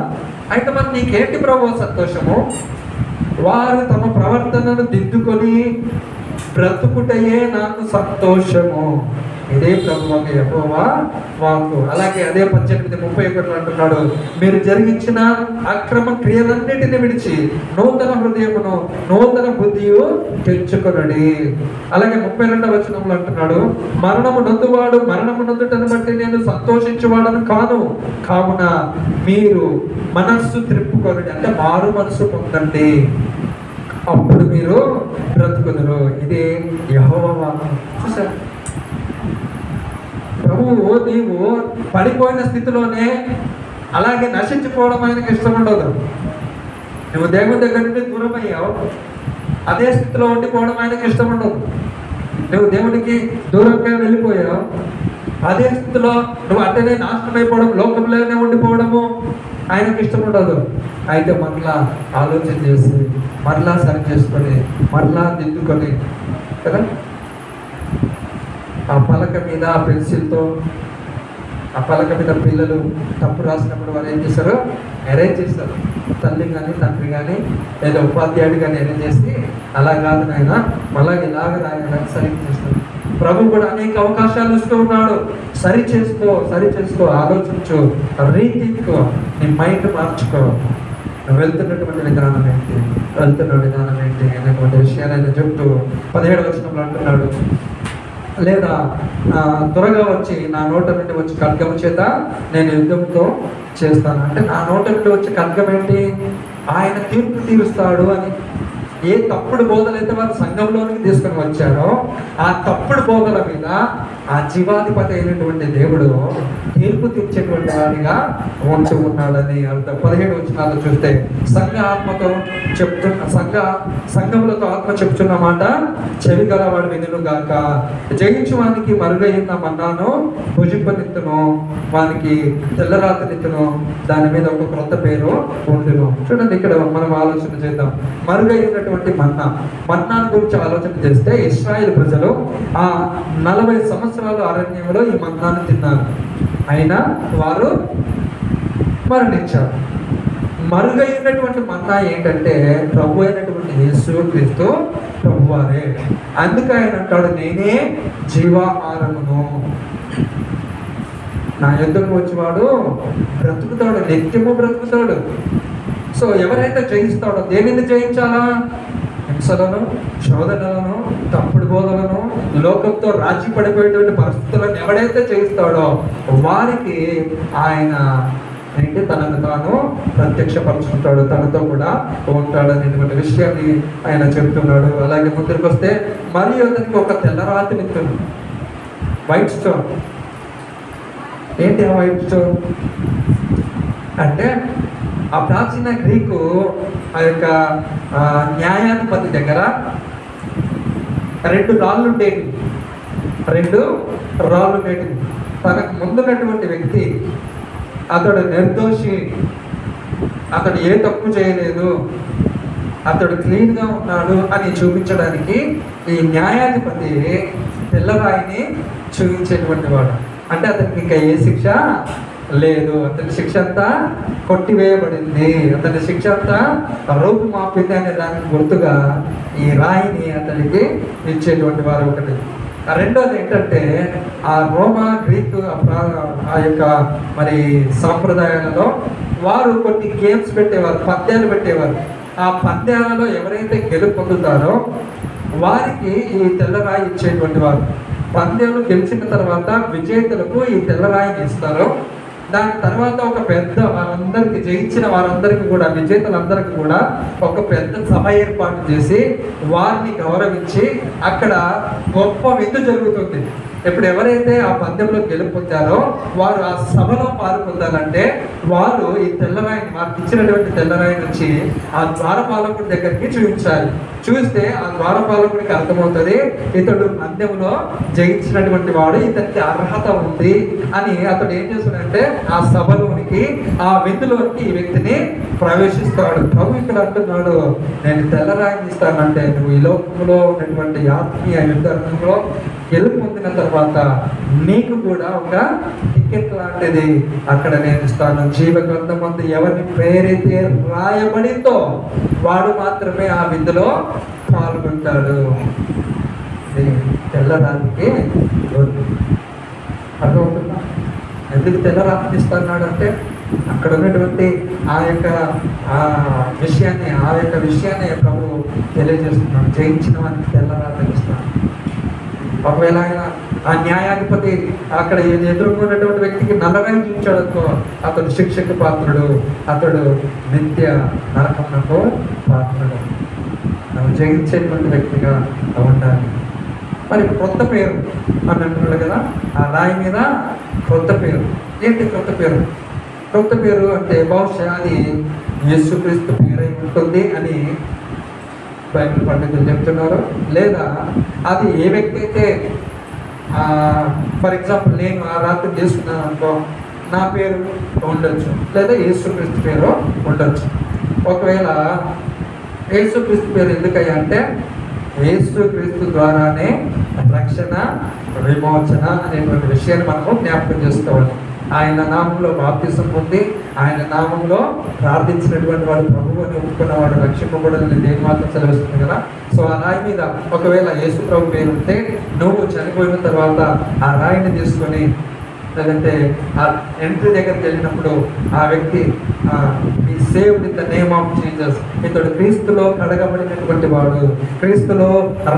[SPEAKER 1] అయితే మరి నీకేంటి ప్రభు సంతోషము? వారు తమ ప్రవర్తనను దిద్దుకొని బ్రతుకుటయే నాకు సంతోషము, ఇదే ప్రభువు యెహోవా వాక్కు. అలాగే అదే 18:31 అంటున్నాడు, మీరు జరిగించిన అక్రమ క్రియలన్నిటిని విడిచి నూతన హృదయమును నూతన బుద్ధియు తెచ్చుకొనుడి. అలాగే 32వ వచనంలో అంటున్నాడు, మరణము నొందువాడు మరణము నొందుటను బట్టి నేను సంతోషించువాడను కాను, కావున మీరు మనస్సు త్రిప్పుకొనుడి. అంటే మారు మనసు పొందండి, అప్పుడు మీరు బ్రతుకుదురు, ఇది యెహోవా వాక్కు. చూసారు? ప్రభువు నీవు పడిపోయిన స్థితిలోనే అలాగే నశించిపోవడం ఆయనకి ఇష్టం ఉండదు. నువ్వు దేవుని దగ్గర నుండి దూరం అయ్యావు, అదే స్థితిలో ఉండిపోవడం ఆయనకి ఇష్టం ఉండదు. నువ్వు దేవునికి దూరంగా వెళ్ళిపోయావు, అదే స్థితిలో నువ్వు అట్టనే నాశనం అయిపోవడం, లోకంలోనే ఉండిపోవడము ఆయనకి ఇష్టం ఉండదు. అయితే మరలా ఆలోచన చేసి మరలా సరి చేసుకొని మరలా దిద్దుకొని కదా, ఆ పలక మీద ఆ పెన్సిల్తో ఆ పలక మీద పిల్లలు తప్పు రాసినప్పుడు వారు ఏం చేస్తారు? అరేంజ్ చేస్తారు. తల్లి కానీ తండ్రి కానీ లేదా ఉపాధ్యాయుడు కానీ అరేంజ్ చేసి అలా కాదు నాయన మళ్ళా ఇలాగ రాయాలని సరి చేస్తారు. ప్రభు కూడా అనేక అవకాశాలు ఇస్తూ ఉన్నాడు. సరి చేసుకో, ఆలోచించు, రీతించుకో, నీ మైండ్ మార్చుకో. వెళ్తున్నటువంటి విధానం ఏంటి, వెళ్తున్న విధానం ఏంటి అనేటువంటి విషయాలు ఆయన చెప్తూ 17వ వచనంలో అంటున్నాడు, లేదా త్వరగా వచ్చి నా నోట నుండి వచ్చి ఖడ్గము చేత నేను యుద్ధంతో చేస్తాను. అంటే నా నోట నుండి వచ్చి ఖడ్గం ఏంటి? ఆయన తీర్పు తీరుస్తాడు అని. ఏ తప్పుడు బోధలు అయితే వారు సంఘంలోనికి తీసుకొని వచ్చారో ఆ తప్పుడు బోధల మీద ఆ జీవాధిపతి అయినటువంటి దేవుడు తీర్పు తీర్చేటువంటి వాడిగా ఉంటూ ఉన్నాడని అర్థం. 17వ వచనాలు చూస్తే సంఘములతో ఆత్మ చెప్తున్న మాట చెవి గలవాడు వినును గాక, జయించు వానికి మరుగైన మన్నాను భుజింపనిత్తును, వానికి తెల్లరాతనిత్తును, దాని మీద ఒక క్రొత్త పేరు ఉండును. చూడండి, ఇక్కడ మనం ఆలోచన చేద్దాం. మరుగైనటువంటి మన్నాను గురించి ఆలోచన చేస్తే ఇశ్రాయేలు ప్రజలు ఆ 40 సంవత్సరాలు అరణ్యంలో ఈ మన్నాను తిన్నారు, అయినా వారు మరణించారు. మరుగైనటువంటి మన్నా ఏంటంటే ప్రభు అయినటువంటి యేసు క్రీస్తు ప్రభువారే. అందుకే ఆయన అంటాడు, నేనే జీవాహారమును, నా యుద్ధకు వచ్చేవాడు బ్రతుకుతాడు, నిత్యము బ్రతుకుతాడు. సో ఎవరైతే జయిస్తాడో, దేనిని జయించాలా? హింసలను, శోధనలను, తప్పుడు బోధలను, లోకంతో రాజీ పడిపోయేటువంటి పరిస్థితులను ఎవడైతే జయిస్తాడో వారికి ఆయన ఏంటి తనను తాను ప్రత్యక్షపరుచుకుంటాడు, తనతో కూడా ఉంటాడు అనేటువంటి విషయాన్ని ఆయన చెప్తున్నాడు. అలాగే ముందుకు వస్తే మరి అతనికి ఒక తెల్లరాతి నిత్తుడు, వైట్ స్టోన్. ఏంటి ఆ వైట్ స్టోన్ అంటే? ఆ ప్రాచీన గ్రీకు ఆ యొక్క న్యాయాధిపతి దగ్గర 2 రాళ్ళు ఉండేవి. తనకు ముందున్నటువంటి వ్యక్తి అతడు నిర్దోషి, అతడు ఏ తప్పు చేయలేదు, అతడు క్లీన్గా ఉన్నాడు అని చూపించడానికి ఈ న్యాయాధిపతి తెల్లరాయిని చూపించేటువంటి వాడు. అంటే అతనికి ఇంకా ఏ శిక్ష లేదు, అతని శిక్ష అంతా కొట్టివేయబడింది, అతని శిక్ష అంతా రూపుమాపింది అనే దానికి గుర్తుగా ఈ రాయిని అతనికి ఇచ్చేటువంటి వారు ఒకటి. రెండోది ఏంటంటే ఆ రోమా గ్రీకు ఆ యొక్క మరి సాంప్రదాయాలలో వారు కొన్ని గేమ్స్ పెట్టేవారు, పద్యాలు పెట్టేవారు. ఆ పద్యాలలో ఎవరైతే గెలుపు పొందుతారో వారికి ఈ తెల్లరాయి ఇచ్చేటువంటి వారు. పంద్యాలు గెలిచిన తర్వాత విజేతలకు ఈ తెల్లరాయిని ఇస్తారు. దాని తర్వాత ఒక పెద్ద వారందరికి, జయించిన వారందరికీ కూడా, విజేతలందరికీ కూడా ఒక పెద్ద సభ ఏర్పాటు చేసి వారిని గౌరవించి అక్కడ గొప్ప విందు జరుగుతుంది. ఇప్పుడు ఎవరైతే ఆ పందెంలో గెలుపొందారో వారు ఆ సభలో పాల్పొందాలంటే వారు ఈ తెల్లరాయిని, వారికి ఇచ్చినటువంటి తెల్లరాయి నుంచి ఆ ద్వారపాలకుడి దగ్గరికి చూపించాలి. చూస్తే ఆ ద్వారపాలకుడికి అర్థమవుతుంది ఇతడు పందెంలో జయించినటువంటి వాడు, ఇతనికి అర్హత ఉంది అని. అతడు ఏం చేస్తాడంటే ఆ సభలోనికి, ఆ విందులోనికి ఈ వ్యక్తిని ప్రవేశిస్తాడు. ప్రభు ఇక్కడ అంటున్నాడు, నేను తెల్లరాయిని ఇస్తానంటే నువ్వు ఈ లోకంలో ఉన్నటువంటి ఆత్మీయ యుద్ధంలో గెలుపొందిన తర్వాత నీకు కూడా ఒక టికెట్ లాంటిది అక్కడ నేను ఇస్తాను. జీవ గ్రంథం మందు ఎవరిని పేరైతే రాయబడిందో వాడు మాత్రమే ఆ విందులో పాల్గొంటాడు. తెల్లరాతికి అర్థమవుతుందా? ఎందుకు తెల్లరాతిని ఇస్తున్నాడు అంటే అక్కడ ఉన్నటువంటి ఆ యొక్క విషయాన్ని ప్రభు తెలియజేస్తున్నాడు. జయించిన వారికి తెల్లరాతిని ఇస్తాను. ఒకవేళ ఆయన ఆ న్యాయాధిపతి అక్కడ ఎదుర్కొన్నటువంటి వ్యక్తికి నల్లరాయి చూపించాడనుకో, అతడు శిక్షకు పాత్రుడు, అతడు నిత్య నరకమునకు పాత్రుడు. నువ్వు జయించేటువంటి వ్యక్తిగా ఉండాలి. మరి క్రొత్త పేరు అని అంటున్నాడు కదా, ఆ రాయి మీద క్రొత్త పేరు. ఏంటి క్రొత్త పేరు? క్రొత్త పేరు అంటే బహుశా అది యేసుక్రీస్తు పేరై ఉంటుంది అని బైబిల్ పండితులు చెప్తున్నారు. లేదా అది ఏ వ్యక్తి అయితే, ఫర్ ఎగ్జాంపుల్ నేను ఆ రాత్రి చేసుకున్నాను అనుకో, నా పేరు ఉండొచ్చు, లేదా యేసుక్రీస్తు పేరు ఉండొచ్చు. ఒకవేళ యేసుక్రీస్తు పేరు ఎందుకయ్యా అంటే యేసుక్రీస్తు ద్వారానే రక్షణ, విమోచన అనేటువంటి విషయాన్ని మనము జ్ఞాపకం చేసుకోవాలి. ఆయన నామంలో బాప్తిసం పొంది ఆయన నామంలో ప్రార్థించినటువంటి వాడు ప్రభువు అని ఒప్పుకున్నవాడు రక్షింపబడని దేని మాత్రం సెలవిస్తుంది కదా. సో ఆ రాయి మీద ఒకవేళ యేసు ప్రభు పేరు ఉంటే నువ్వు చనిపోయిన తర్వాత ఆ రాయిని తీసుకొని, లేదంటే ఆ ఎంట్రీ దగ్గరికి వెళ్ళినప్పుడు ఆ వ్యక్తి ఈ saved in the name of Jesus, ఇతడు క్రీస్తులో కడగబడినటువంటి వాడు, క్రీస్తులో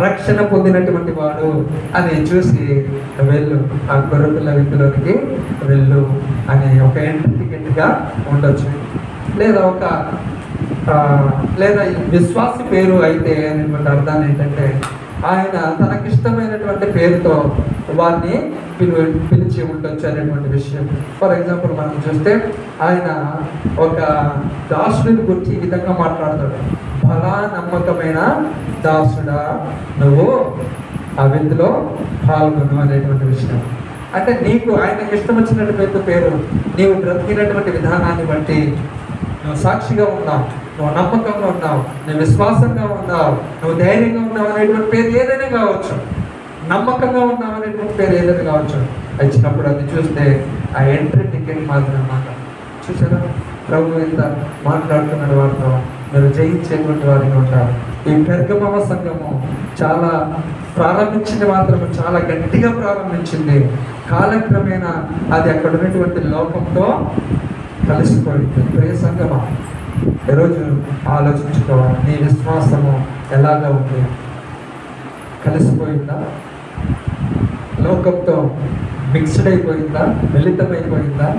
[SPEAKER 1] రక్షణ పొందినటువంటి వాడు అని చూసి వెళ్ళు, ఆ గొర్రెపిల్ల విందులోనికి వెళ్ళు అనే ఒక ఎంట్రీ టికెట్గా ఉండొచ్చు. లేదా విశ్వాసి పేరు అయితే అనేటువంటి అర్థాన్ని ఏంటంటే ఆయన తనకిష్టమైనటువంటి పేరుతో వారిని పిలిచి ఉండొచ్చు అనేటువంటి విషయం. ఫర్ ఎగ్జాంపుల్ మనం చూస్తే ఆయన ఒక దాసుడిని గురించి ఈ విధంగా మాట్లాడతాడు, బలా నమ్మకమైన దాసుడా నువ్వు ఆ విందులో పాల్గొను అనేటువంటి విషయం. అంటే నీకు ఆయనకి ఇష్టం వచ్చినటువంటి పేరు, నీవు బ్రతికినటువంటి విధానాన్ని బట్టి నువ్వు సాక్షిగా ఉన్నావు, నువ్వు నమ్మకంగా ఉన్నావు, నువ్వు విశ్వాసంగా ఉన్నావు, నువ్వు ధైర్యంగా ఉన్నావు అనేటువంటి పేరు ఏదైనా కావచ్చు, నమ్మకంగా ఉన్నావు అనేటువంటి పేరు ఏదైనా కావచ్చు. వచ్చినప్పుడు అది చూస్తే ఆ ఎంట్రీ టికెట్ మాత్రం అన్నమాట. చూసారా ప్రభు ఇంత మాట్లాడుతున్నాడు వారితో, మీరు జయించేటువంటి వారిగా ఉంటారు. ఈ పెర్గమ సంఘము చాలా ప్రారంభించింది మాత్రం చాలా గట్టిగా ప్రారంభించింది. కాలక్రమేణా అది అక్కడ ఉన్నటువంటి లోకంతో కలిసిపోయింది. ప్రియ సంగమా, ఈరోజు ఆలోచించుకోవాలి, నీ విశ్వాసము ఎలాగా ఉంది? కలిసిపోయిందా? లోకంతో మిక్స్డ్ అయిపోయిందా? మిళితమైపోయిందా?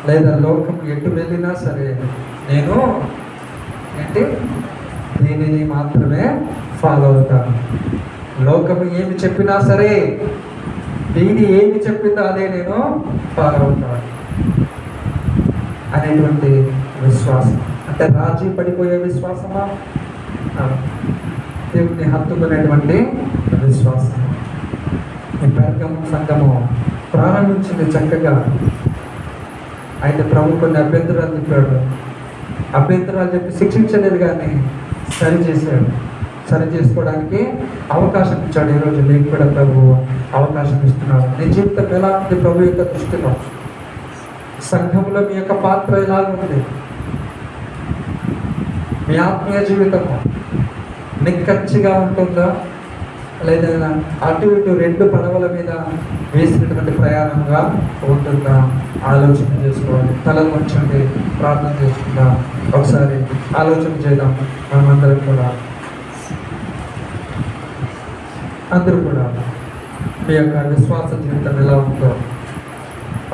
[SPEAKER 1] లేదా లోకం ఎటు వెళ్ళినా సరే నేను దీనిని మాత్రమే ఫాలో అవుతాను, లోకము ఏమి చెప్పినా సరే దీని ఏమి చెప్పిందో అదే నేను ఫాలో అవుతాను అనేటువంటి విశ్వాసం. అంటే రాజీ పడిపోయే విశ్వాసమా? దేవుని హత్తుకునేటువంటి విశ్వాసం. ఈ పెర్గమ సంఘము ప్రారంభించింది చక్కగా. అయితే ప్రభు కొన్ని అభ్యంతరాలు చెప్పాడు. అభ్యంతరాలు చెప్పి శిక్షించలేదు, కానీ సరి చేసుకోవడానికి అవకాశం ఇచ్చాడు. ఈరోజు నీకు కూడా ప్రభు అవకాశం ఇస్తున్నాడు. నీ జీవితం ఎలా ఉంది ప్రభు యొక్క దృష్టిలో? సంఘంలో మీ యొక్క పాత్ర ఎలా ఉంది? మీ ఆత్మీయ జీవితము నిక్కచ్చిగా ఉంటుందా, లేదా అటు ఇటు రెండు పడవల మీద వేసినటువంటి ప్రయాణంగా ఉంటుందా? ఆలోచన చేసుకోవాలి. తలను వంచండి, ప్రార్థన చేసుకుందాం. ఒకసారి ఆలోచన చేద్దాం. మనమందరం కూడా మీ యొక్క విశ్వాస జీవితం ఎలా ఉందో.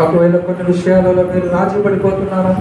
[SPEAKER 1] ఒకవేళ కొన్ని విషయాలలో మీరు రాజీ పడిపోతున్నారా?